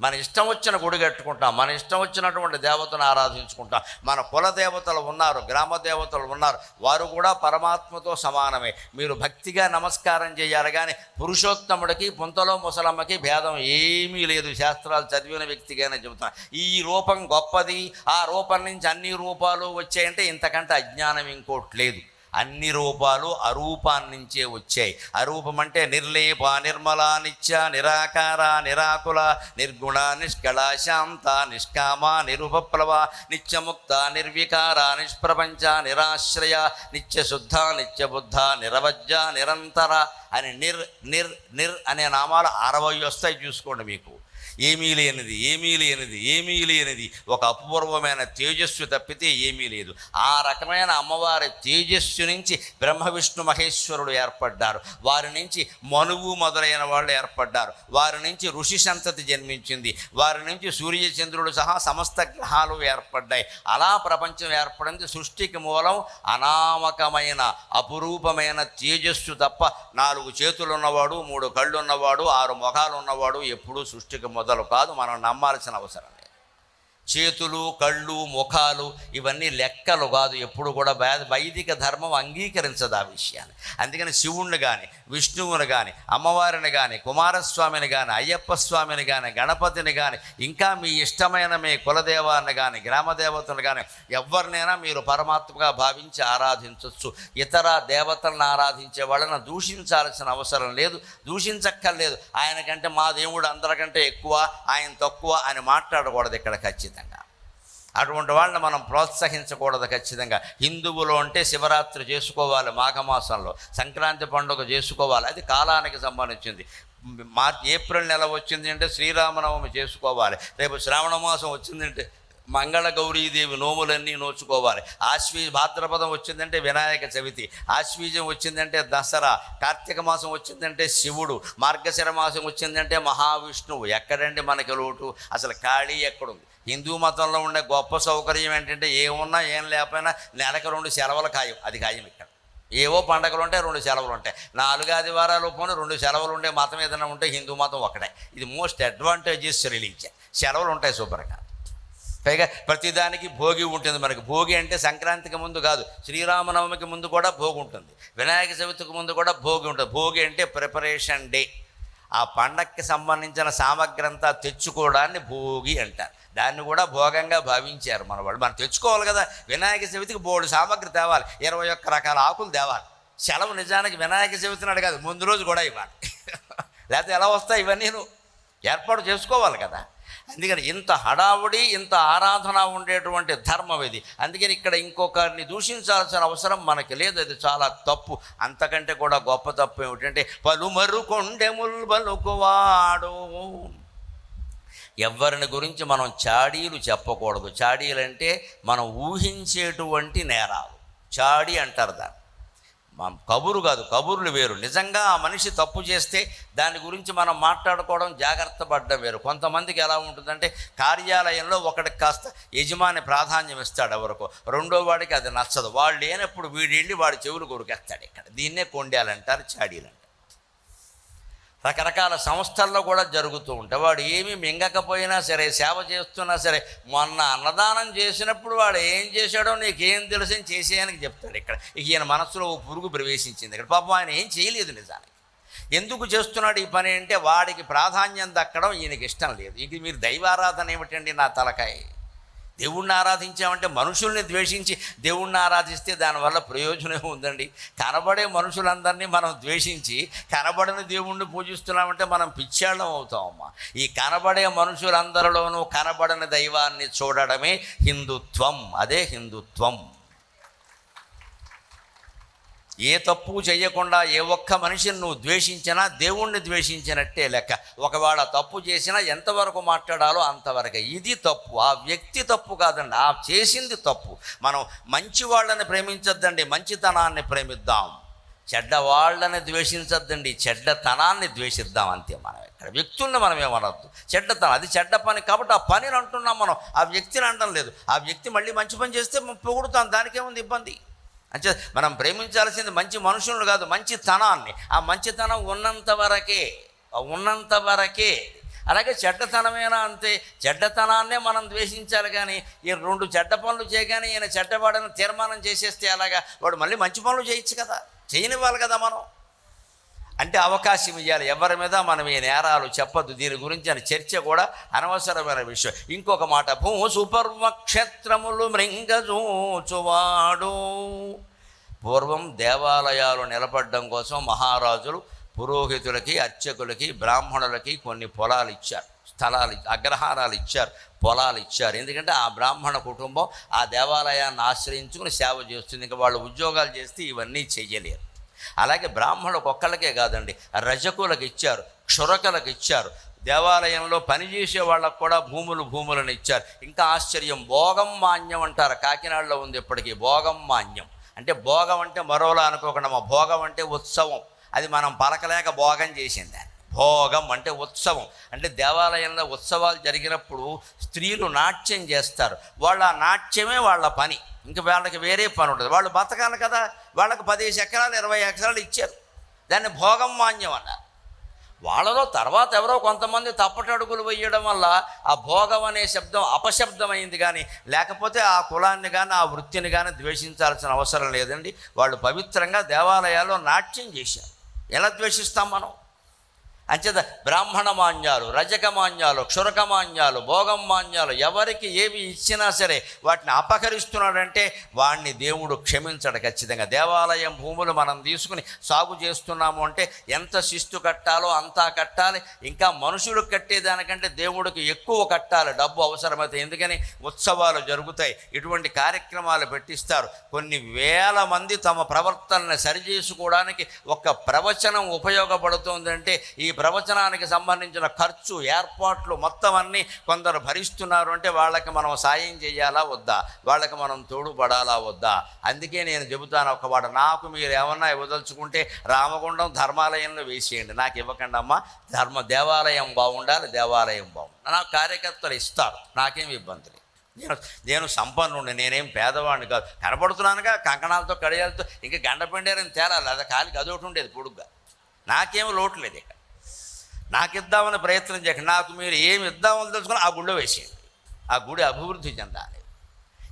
మన ఇష్టం వచ్చిన గుడి కట్టుకుంటాం, మన ఇష్టం వచ్చినటువంటి దేవతను ఆరాధించుకుంటాం. మన కుల దేవతలు ఉన్నారు, గ్రామ దేవతలు ఉన్నారు, వారు కూడా పరమాత్మతో సమానమే. మీరు భక్తిగా నమస్కారం చేయాలి కానీ పురుషోత్తముడికి పుంతలో ముసలమ్మకి భేదం ఏమీ లేదు. శాస్త్రాలు చదివిన వ్యక్తిగానే చెబుతాను. ఈ రూపం గొప్పది, ఆ రూపం నుంచి అన్ని రూపాలు వచ్చాయంటే ఇంతకంటే అజ్ఞానం ఇంకోటి లేదు. అన్ని రూపాలు అరూపాన్నించే వచ్చాయి. అరూపం అంటే నిర్లేప, నిర్మల, నిత్య, నిరాకార, నిరాకుల, నిర్గుణ, నిష్కళ, శాంత, నిష్కామ, నిరుపప్లవ, నిత్యముక్త, నిర్వికార, నిష్ప్రపంచ, నిరాశ్రయ, నిత్యశుద్ధ, నిత్యబుద్ధ, నిరవజ్జ, నిరంతర అని నిర్ అనే నామాలు 60 వస్తాయి. చూసుకోండి. మీకు ఏమీ లేనిది, ఏమీ లేనిది, ఏమీ లేనిది, ఒక అపూర్వమైన తేజస్సు తప్పితే ఏమీ లేదు. ఆ రకమైన అమ్మవారి తేజస్సు నుంచి బ్రహ్మ విష్ణు మహేశ్వరుడు ఏర్పడ్డారు. వారి నుంచి మనువు మొదలైన వాళ్ళు ఏర్పడ్డారు. వారి నుంచి ఋషి సంతతి జన్మించింది. వారి నుంచి సూర్యచంద్రుడు సహా సమస్త గ్రహాలు ఏర్పడ్డాయి. అలా ప్రపంచం ఏర్పడింది. సృష్టికి మూలం అనామకమైన అపురూపమైన తేజస్సు తప్ప 4 చేతులు ఉన్నవాడు, 3 కళ్ళు ఉన్నవాడు, 6 ముఖాలు ఉన్నవాడు ఎప్పుడూ సృష్టికి మొదలు కాదు. మనం నమ్మాల్సిన అవసరం లేదు. చేతులు, కళ్ళు, ముఖాలు ఇవన్నీ లెక్కలు కాదు. ఎప్పుడు కూడా వైదిక ధర్మం అంగీకరించదు ఆ విషయాన్ని. అందుకని శివుణ్ణి కానీ, విష్ణువుని కానీ, అమ్మవారిని కానీ, కుమారస్వామిని కానీ, అయ్యప్ప స్వామిని కానీ, గణపతిని కానీ, ఇంకా మీ ఇష్టమైన మీ కులదేవాన్ని కానీ, గ్రామదేవతను కానీ ఎవరినైనా మీరు పరమాత్మగా భావించి ఆరాధించవచ్చు. ఇతర దేవతలను ఆరాధించే వాళ్ళని దూషించాల్సిన అవసరం లేదు, దూషించక్కర్లేదు. ఆయనకంటే మా దేవుడు అందరికంటే ఎక్కువ, ఆయన తక్కువ అని మాట్లాడకూడదు ఇక్కడ ఖచ్చితంగా. అటువంటి వాళ్ళని మనం ప్రోత్సహించకూడదు ఖచ్చితంగా. హిందువులు అంటే శివరాత్రి చేసుకోవాలి, మాఘమాసంలో సంక్రాంతి పండుగ చేసుకోవాలి, అది కాలానికి సంబంధించింది. ఏప్రిల్ నెల వచ్చింది అంటే శ్రీరామనవమి చేసుకోవాలి. రేపు శ్రావణ మాసం వచ్చిందంటే మంగళ గౌరీదేవి నోములన్నీ నోచుకోవాలి. భాద్రపదం వచ్చిందంటే వినాయక చవితి, ఆశ్వీజం వచ్చిందంటే దసరా, కార్తీక మాసం వచ్చిందంటే శివుడు, మార్గశిర మాసం వచ్చిందంటే మహావిష్ణువు. ఎక్కడండి మనకి లోటు? అసలు ఖాళీ ఎక్కడుంది? హిందూ మతంలో ఉండే గొప్ప సౌకర్యం ఏంటంటే ఏమున్నా ఏం లేకపోయినా నెలకు 2 సెలవులు ఖాయం. అది ఖాయం ఇక్కడ. ఏవో పండగలు ఉంటాయి, 2 సెలవులు ఉంటాయి. 4 ఆదివారాలు పోనీ 2 సెలవులు ఉండే మతం ఏదైనా ఉంటే హిందూ మతం ఒకటే. ఇది మోస్ట్ అడ్వాంటేజెస్ రిలీజియన్. సెలవులు ఉంటాయి శుభ్రంగా. పైగా ప్రతిదానికి భోగి ఉంటుంది మనకి. భోగి అంటే సంక్రాంతికి ముందు కాదు, శ్రీరామనవమికి ముందు కూడా భోగి ఉంటుంది, వినాయక చవితికి ముందు కూడా భోగి ఉంటుంది. భోగి అంటే ప్రిపరేషన్ డే. ఆ పండగకి సంబంధించిన సామగ్రి అంతా తెచ్చుకోవడాన్ని భోగి అంటారు. దాన్ని కూడా భోగంగా భావించారు మన వాళ్ళు. మనం తెచ్చుకోవాలి కదా. వినాయక చవితికి బోర్డు సామగ్రి తేవాలి, 21 రకాల ఆకులు తేవాలి. సెలవు నిజానికి వినాయక చవితి నాడు కాదు, ముందు రోజు కూడా ఇవ్వాలి. లేకపోతే ఎలా వస్తాయి ఇవన్నీ? ఏర్పాటు చేసుకోవాలి కదా. అందుకని ఇంత హడావుడి, ఇంత ఆరాధన ఉండేటువంటి ధర్మం ఇది. అందుకని ఇక్కడ ఇంకొకరిని దూషించాల్సిన అవసరం మనకి లేదు. అది చాలా తప్పు. అంతకంటే కూడా గొప్ప తప్పు ఏమిటంటే పలుమరు కొండెముల్ బలుకువాడు. ఎవరిని గురించి మనం చాడీలు చెప్పకూడదు. చాడీలంటే మనం ఊహించేటువంటి నేరాలు, చాడీ అంటారు దాన్ని. కబురు కాదు, కబుర్లు వేరు. నిజంగా ఆ మనిషి తప్పు చేస్తే దాని గురించి మనం మాట్లాడుకోవడం, జాగ్రత్త పడడం వేరు. కొంతమందికి ఎలా ఉంటుందంటే కార్యాలయంలో ఒకటికి కాస్త యజమాని ప్రాధాన్యం ఇస్తాడు ఎవరికో, రెండో వాడికి అది నచ్చదు. వాడు లేనప్పుడు వీడు వెళ్ళి వాడి చెవులు కొరికేస్తాడు. ఇక్కడ దీన్నే కొండాలంటారు, చాడీలంటారు. రకరకాల సంస్థల్లో కూడా జరుగుతూ ఉంటాయి. వాడు ఏమీ మింగకపోయినా సరే, సేవ చేస్తున్నా సరే, మొన్న అన్నదానం చేసినప్పుడు వాడు ఏం చేశాడో నీకేం తెలుసు అని చేసేయడానికి చెప్తాడు. ఇక్కడ ఈయన మనసులో ఓ పురుగు ప్రవేశించింది. ఇక్కడ పాపం ఆయన ఏం చేయలేదు నిజానికి. ఎందుకు చేస్తున్నాడు ఈ పని అంటే వాడికి ప్రాధాన్యం దక్కడం ఈయనకి ఇష్టం లేదు. ఇది మీరు దైవారాధన ఏమిటండి నా తలకాయ? దేవుణ్ణి ఆరాధించామంటే మనుషుల్ని ద్వేషించి దేవుణ్ణి ఆరాధిస్తే దానివల్ల ప్రయోజనం ఉందండి. కనబడే మనుషులందరినీ మనం ద్వేషించి కనబడని దేవుణ్ణి పూజిస్తున్నామంటే మనం పిచ్చాళ్ళం అవుతామమ్మా. ఈ కనబడే మనుషులందరిలోనూ కనబడని దైవాన్ని చూడడమే హిందుత్వం. అదే హిందుత్వం. ఏ తప్పు చేయకుండా ఏ ఒక్క మనిషిని నువ్వు ద్వేషించినా దేవుణ్ణి ద్వేషించినట్టే లెక్క. ఒకవేళ తప్పు చేసినా ఎంతవరకు మాట్లాడాలో అంతవరకే. ఇది తప్పు. ఆ వ్యక్తి తప్పు కాదండి, ఆ చేసింది తప్పు. మనం మంచి వాళ్ళని ప్రేమించొద్దండి, మంచితనాన్ని ప్రేమిద్దాం. చెడ్డవాళ్ళని ద్వేషించొద్దండి, చెడ్డతనాన్ని ద్వేషిద్దాం. అంతే. మనం ఇక్కడ వ్యక్తుల్ని మనం ఏమనొద్దు. చెడ్డతనం అది చెడ్డ పని కాబట్టి ఆ పనిని అంటున్నాం మనం, ఆ వ్యక్తిని అనడం లేదు. ఆ వ్యక్తి మళ్ళీ మంచి పని చేస్తే పొగుడుతాం, దానికేముంది ఇబ్బంది? అంటే మనం ప్రేమించాల్సింది మంచి మనుషులను కాదు, మంచితనాన్ని. ఆ మంచితనం ఉన్నంత వరకే. అలాగే చెడ్డతనమేనా అంతే. చెడ్డతనాన్నే మనం ద్వేషించాలి. కానీ ఈ 2 చెడ్డ పనులు చేయగానే ఈయన చెడ్డవాడని తీర్మానం చేసేస్తే అలాగా వాడు మళ్ళీ మంచి పనులు చేయొచ్చు కదా, చేయనివ్వాలి కదా మనం. అంటే అవకాశం ఇవ్వాలి. ఎవరి మీద మనం ఈ నేరాలు చెప్పద్దు. దీని గురించి అని చర్చ కూడా అనవసరమైన విషయం. ఇంకొక మాట, భూసుపర్వక్షేత్రములు మృంగజూచువాడు. పూర్వం దేవాలయాలు నిలబడడం కోసం మహారాజులు పురోహితులకి, అర్చకులకి, బ్రాహ్మణులకి కొన్ని పొలాలు ఇచ్చారు, స్థలాలు, అగ్రహారాలు ఇచ్చారు, పొలాలు ఇచ్చారు. ఎందుకంటే ఆ బ్రాహ్మణ కుటుంబం ఆ దేవాలయాన్ని ఆశ్రయించుకుని సేవ చేస్తుంది. ఇంకా వాళ్ళు ఉద్యోగాలు చేస్తే ఇవన్నీ చెయ్యలేరు. అలాగే బ్రాహ్మణులకు ఒక్కళ్ళకే కాదండి, రజకులకు ఇచ్చారు, క్షురకులకు ఇచ్చారు, దేవాలయంలో పనిచేసే వాళ్ళకు కూడా భూములను ఇచ్చారు. ఇంకా ఆశ్చర్యం, భోగం మాన్యం అంటారు, కాకినాడలో ఉంది ఇప్పటికీ భోగం మాన్యం. అంటే భోగం అంటే మరోలా అనుకోకుండా, మా భోగం అంటే ఉత్సవం, అది మనం పలకలేక భోగం చేసింది. భోగం అంటే ఉత్సవం, అంటే దేవాలయంలో ఉత్సవాలు జరిగినప్పుడు స్త్రీలు నాట్యం చేస్తారు, వాళ్ళ నాట్యమే వాళ్ళ పని, ఇంక వాళ్ళకి వేరే పని ఉంటుంది. వాళ్ళు బతకాలి కదా, వాళ్ళకి 10 ఎకరాలు 20 ఎకరాలు ఇచ్చారు, దాన్ని భోగం మాన్యం అన్నారు. వాళ్ళలో తర్వాత ఎవరో కొంతమంది తప్పటడుగులు వేయడం వల్ల ఆ భోగం అనే శబ్దం అపశబ్దమైంది, కానీ లేకపోతే ఆ కులాన్ని కానీ ఆ వృత్తిని కానీ ద్వేషించాల్సిన అవసరం లేదండి. వాళ్ళు పవిత్రంగా దేవాలయాల్లో నాట్యం చేశారు, ఎలా ద్వేషిస్తాం మనం? అంచేత బ్రాహ్మణ మాన్యాలు, రజక మాన్యాలు, క్షురక మాన్యాలు, భోగం మాన్యాలు ఎవరికి ఏవి ఇచ్చినా సరే వాటిని అపహరిస్తున్నాడంటే వాడిని దేవుడు క్షమించడు ఖచ్చితంగా. దేవాలయం భూములు మనం తీసుకుని సాగు చేస్తున్నాము అంటే ఎంత శిస్తు కట్టాలో అంతా కట్టాలి, ఇంకా మనుషులు కట్టేదానికంటే దేవుడికి ఎక్కువ కట్టాలి, డబ్బు అవసరమైతే. ఎందుకని ఉత్సవాలు జరుగుతాయి, ఇటువంటి కార్యక్రమాలు పెట్టిస్తారు, కొన్ని వేల మంది తమ ప్రవర్తనని సరిచేసుకోవడానికి ఒక్క ప్రవచనం ఉపయోగపడుతుందంటే ఈ ప్రవచనానికి సంబంధించిన ఖర్చు ఏర్పాట్లు మొత్తం అన్నీ కొందరు భరిస్తున్నారు అంటే వాళ్ళకి మనం సాయం చేయాలా వద్దా, వాళ్ళకి మనం తోడుపడాలా వద్దా? అందుకే నేను చెబుతాను ఒక మాట, నాకు మీరు ఏమన్నా ఇవ్వదలుచుకుంటే రామగుండం ధర్మాలయంలో వేసేయండి, నాకు ఇవ్వకండి అమ్మా, దేవాలయం బాగుండాలి, దేవాలయం బాగుండాలి. నాకు కార్యకర్తలు ఇస్తారు, నాకేం ఇబ్బంది లేదు. నేను సంపన్నుండి, నేనేం పేదవాడిని కాదు, కనపడుతున్నానుగా కంకణాలతో కడియాలతో, ఇంకా గండపెండేరని తేలాలి, అది కాలికి అదొకటి ఉండేది పొడుగ్గా, నాకేం లోటు లేదు. ఇక్కడ నాకు ఇద్దామని ప్రయత్నం చేయక, నాకు మీరు ఏమి ఇద్దామని తెలుసుకుని ఆ గుడిలో వేసేయండి, ఆ గుడి అభివృద్ధి చెందాలి.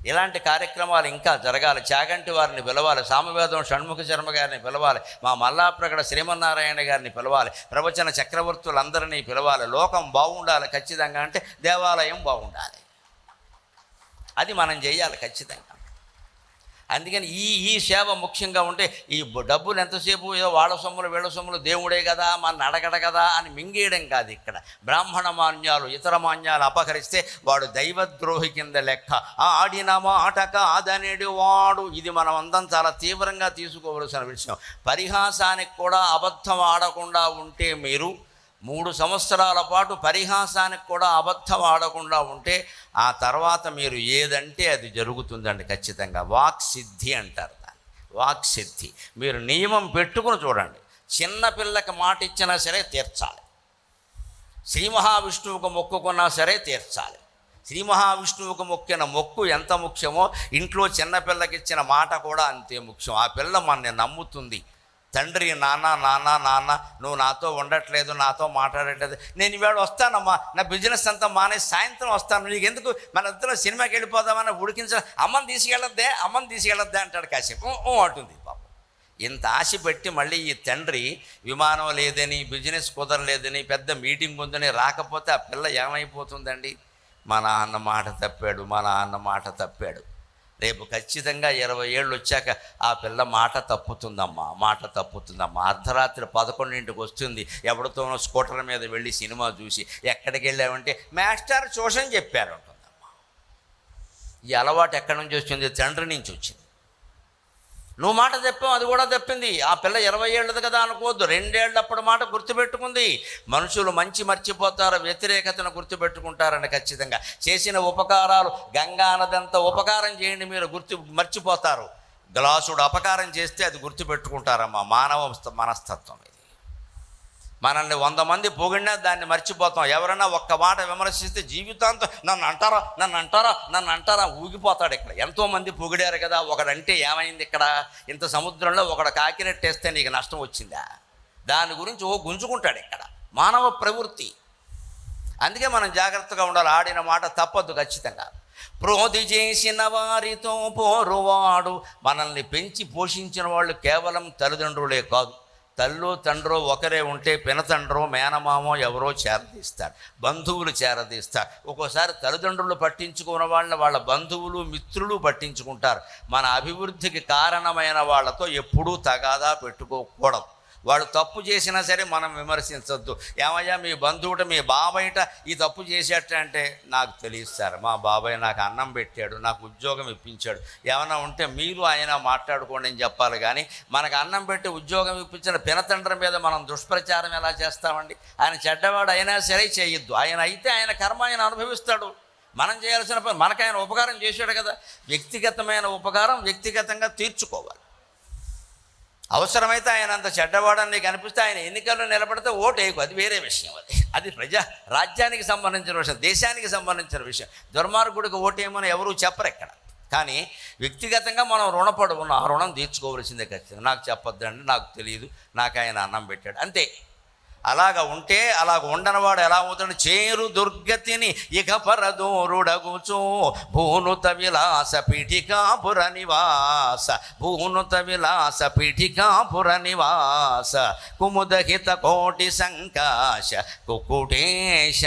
ఇలాంటి కార్యక్రమాలు ఇంకా జరగాలి. చాగంటి వారిని పిలవాలి, సామవేదం షణ్ముఖ శర్మ గారిని పిలవాలి, మా మల్లాప్రగడ శ్రీమన్నారాయణ గారిని పిలవాలి, ప్రవచన చక్రవర్తులందరినీ పిలవాలి. లోకం బాగుండాలి ఖచ్చితంగా అంటే దేవాలయం బాగుండాలి, అది మనం చేయాలి ఖచ్చితంగా. అందుకని ఈ సేవ ముఖ్యంగా ఉంటే ఈ డబ్బులు ఎంతసేపు ఏదో వాళ్ళ సొమ్ములు వీళ్ళ సొమ్ములు దేవుడే కదా మన అడగడ కదా అని మింగేయడం కాదు. ఇక్కడ బ్రాహ్మణ మాన్యాలు ఇతర మాన్యాలు అపహరిస్తే వాడు దైవద్రోహి కింద లెక్క. ఆడిన మాటక అదనేడు వాడు, ఇది మనం అందరం చాలా తీవ్రంగా తీసుకోవలసిన విషయం. పరిహాసానికి కూడా అబద్ధం ఆడకుండా ఉంటే, మీరు 3 సంవత్సరాల పాటు పరిహాసానికి కూడా అబద్ధం ఆడకుండా ఉంటే ఆ తర్వాత మీరు ఏదంటే అది జరుగుతుందండి ఖచ్చితంగా. వాక్సిద్ధి అంటారు దాన్ని, వాక్సిద్ధి. మీరు నియమం పెట్టుకుని చూడండి, చిన్నపిల్లకి మాట ఇచ్చినా సరే తీర్చాలి, శ్రీ మహావిష్ణువుకు మొక్కుకున్నా సరే తీర్చాలి. శ్రీ మహావిష్ణువుకు మొక్కిన మొక్కు ఎంత ముఖ్యమో ఇంట్లో చిన్నపిల్లకి ఇచ్చిన మాట కూడా అంతే ముఖ్యం. ఆ పిల్ల మనని నమ్ముతుంది. తండ్రి నాన్న నాన్న నాన్న నువ్వు నాతో ఉండట్లేదు, నాతో మాట్లాడట్లేదు, నేను ఇవాళ వస్తానమ్మా, నా బిజినెస్ అంతా మానేసి సాయంత్రం వస్తాను, నీకు ఎందుకు, మన ఇద్దరు సినిమాకి వెళ్ళిపోదామని ఉడికించ, అమ్మని తీసుకెళ్ళొద్దే అంటాడు కాసేపు అంటుంది పాపం. ఇంత ఆశ పెట్టి మళ్ళీ ఈ తండ్రి విమానం లేదని, బిజినెస్ కుదరలేదని, పెద్ద మీటింగ్ ఉందని రాకపోతే ఆ పిల్ల ఏమైపోతుందండి? మా నాన్న మాట తప్పాడు. రేపు ఖచ్చితంగా 20 ఏళ్ళు వచ్చాక ఆ పిల్ల మాట తప్పుతుందమ్మా. అర్ధరాత్రి 11ంటికి వస్తుంది, ఎవరితోనో స్కూటర్ మీద వెళ్ళి సినిమా చూసి, ఎక్కడికి వెళ్ళామంటే మాస్టర్ ట్యూషన్ చెప్పారు అంటుందమ్మా. ఈ అలవాటు ఎక్కడి నుంచి వచ్చింది? తండ్రి నుంచి వచ్చింది. నువ్వు మాట చెప్పావు, అది కూడా తప్పింది. ఆ పిల్ల 20 ఏళ్ళది కదా అనుకోవద్దు, 2 ఏళ్ళప్పుడు మాట గుర్తుపెట్టుకుంది. మనుషులు మంచి మర్చిపోతారు, వ్యతిరేకతను గుర్తుపెట్టుకుంటారని ఖచ్చితంగా. చేసిన ఉపకారాలు గంగా నదంత ఉపకారం చేయండి, మీరు మర్చిపోతారు. గ్లాసుడు అపకారం చేస్తే అది గుర్తుపెట్టుకుంటారమ్మా. మానవ మనస్తత్వం ఇది. మనల్ని 100 మంది పొగిడినా దాన్ని మర్చిపోతాం. ఎవరైనా ఒక్క మాట విమర్శిస్తే జీవితాంతం నన్ను అంటారా ఊగిపోతాడు. ఇక్కడ ఎంతోమంది పొగిడారు కదా, ఒకడంటే ఏమైంది? ఇక్కడ ఇంత సముద్రంలో ఒకడు కాకినట్టేస్తే నీకు నష్టం వచ్చిందా? దాని గురించి గుంజుకుంటాడు ఇక్కడ, మానవ ప్రవృత్తి. అందుకే మనం జాగ్రత్తగా ఉండాలి. ఆడిన మాట తప్పద్దు ఖచ్చితంగా. ప్రోధి చేసిన వారితో పోరువాడు. మనల్ని పెంచి పోషించిన వాళ్ళు కేవలం తల్లిదండ్రులే కాదు, తల్లో తండ్రో ఒకరే ఉంటే పినతండ్రో మేనమామో ఎవరో చేరదీస్తారు, బంధువులు చేరదీస్తారు. ఒక్కోసారి తల్లిదండ్రులు పట్టించుకున్న వాళ్ళని వాళ్ళ బంధువులు మిత్రులు పట్టించుకుంటారు. మన అభివృద్ధికి కారణమైన వాళ్ళతో ఎప్పుడూ తగాదా పెట్టుకోకూడదు. వాడు తప్పు చేసినా సరే మనం విమర్శించొద్దు. ఏమయ్యా మీ బంధువుట మీ బాబాయిట ఈ తప్పు చేసేట అంటే, నాకు తెలియదు సార్, మా బాబాయ్ నాకు అన్నం పెట్టాడు, నాకు ఉద్యోగం ఇప్పించాడు, ఏమైనా ఉంటే మీరు ఆయన మాట్లాడుకోండి అని చెప్పాలి. కానీ మనకు అన్నం పెట్టి ఉద్యోగం ఇప్పించిన పినతండ్రి మీద మనం దుష్ప్రచారం ఎలా చేస్తామండి? ఆయన చెడ్డవాడు అయినా సరే చేయొద్దు. ఆయన అయితే ఆయన కర్మ ఆయన అనుభవిస్తాడు. మనం చేయాల్సిన పని, మనకు ఆయన ఉపకారం చేశాడు కదా. వ్యక్తిగతమైన ఉపకారం వ్యక్తిగతంగా తీర్చుకోవాలి. అవసరమైతే ఆయన అంత చెడ్డవాడని నీకు అనిపిస్తే ఆయన ఎన్నికల్లో నిలబడితే ఓటు వేయకు, అది వేరే విషయం. అది రాజ్యానికి సంబంధించిన విషయం, దేశానికి సంబంధించిన విషయం. దుర్మార్గుడికి ఓటేయమని ఎవరూ చెప్పరు ఇక్కడ. కానీ వ్యక్తిగతంగా మనం రుణపడి ఉన్న ఆ రుణం తీర్చుకోవలసిందే ఖచ్చితంగా. నాకు చెప్పొద్దండి, నాకు తెలియదు, నాకు ఆయన అన్నం పెట్టాడు, అంతే. అలాగ ఉంటే, అలాగ ఉండనవాడు ఎలా అవుతాడు? చేరు దుర్గతిని ఇక పరదూరుడగుచు భూనుత విలాస పీఠికాపుర నివాస, భూనుత విలాస పీఠికాపుర నివాస, కుముదహిత కోటి సంకాశ కుకుటేశ.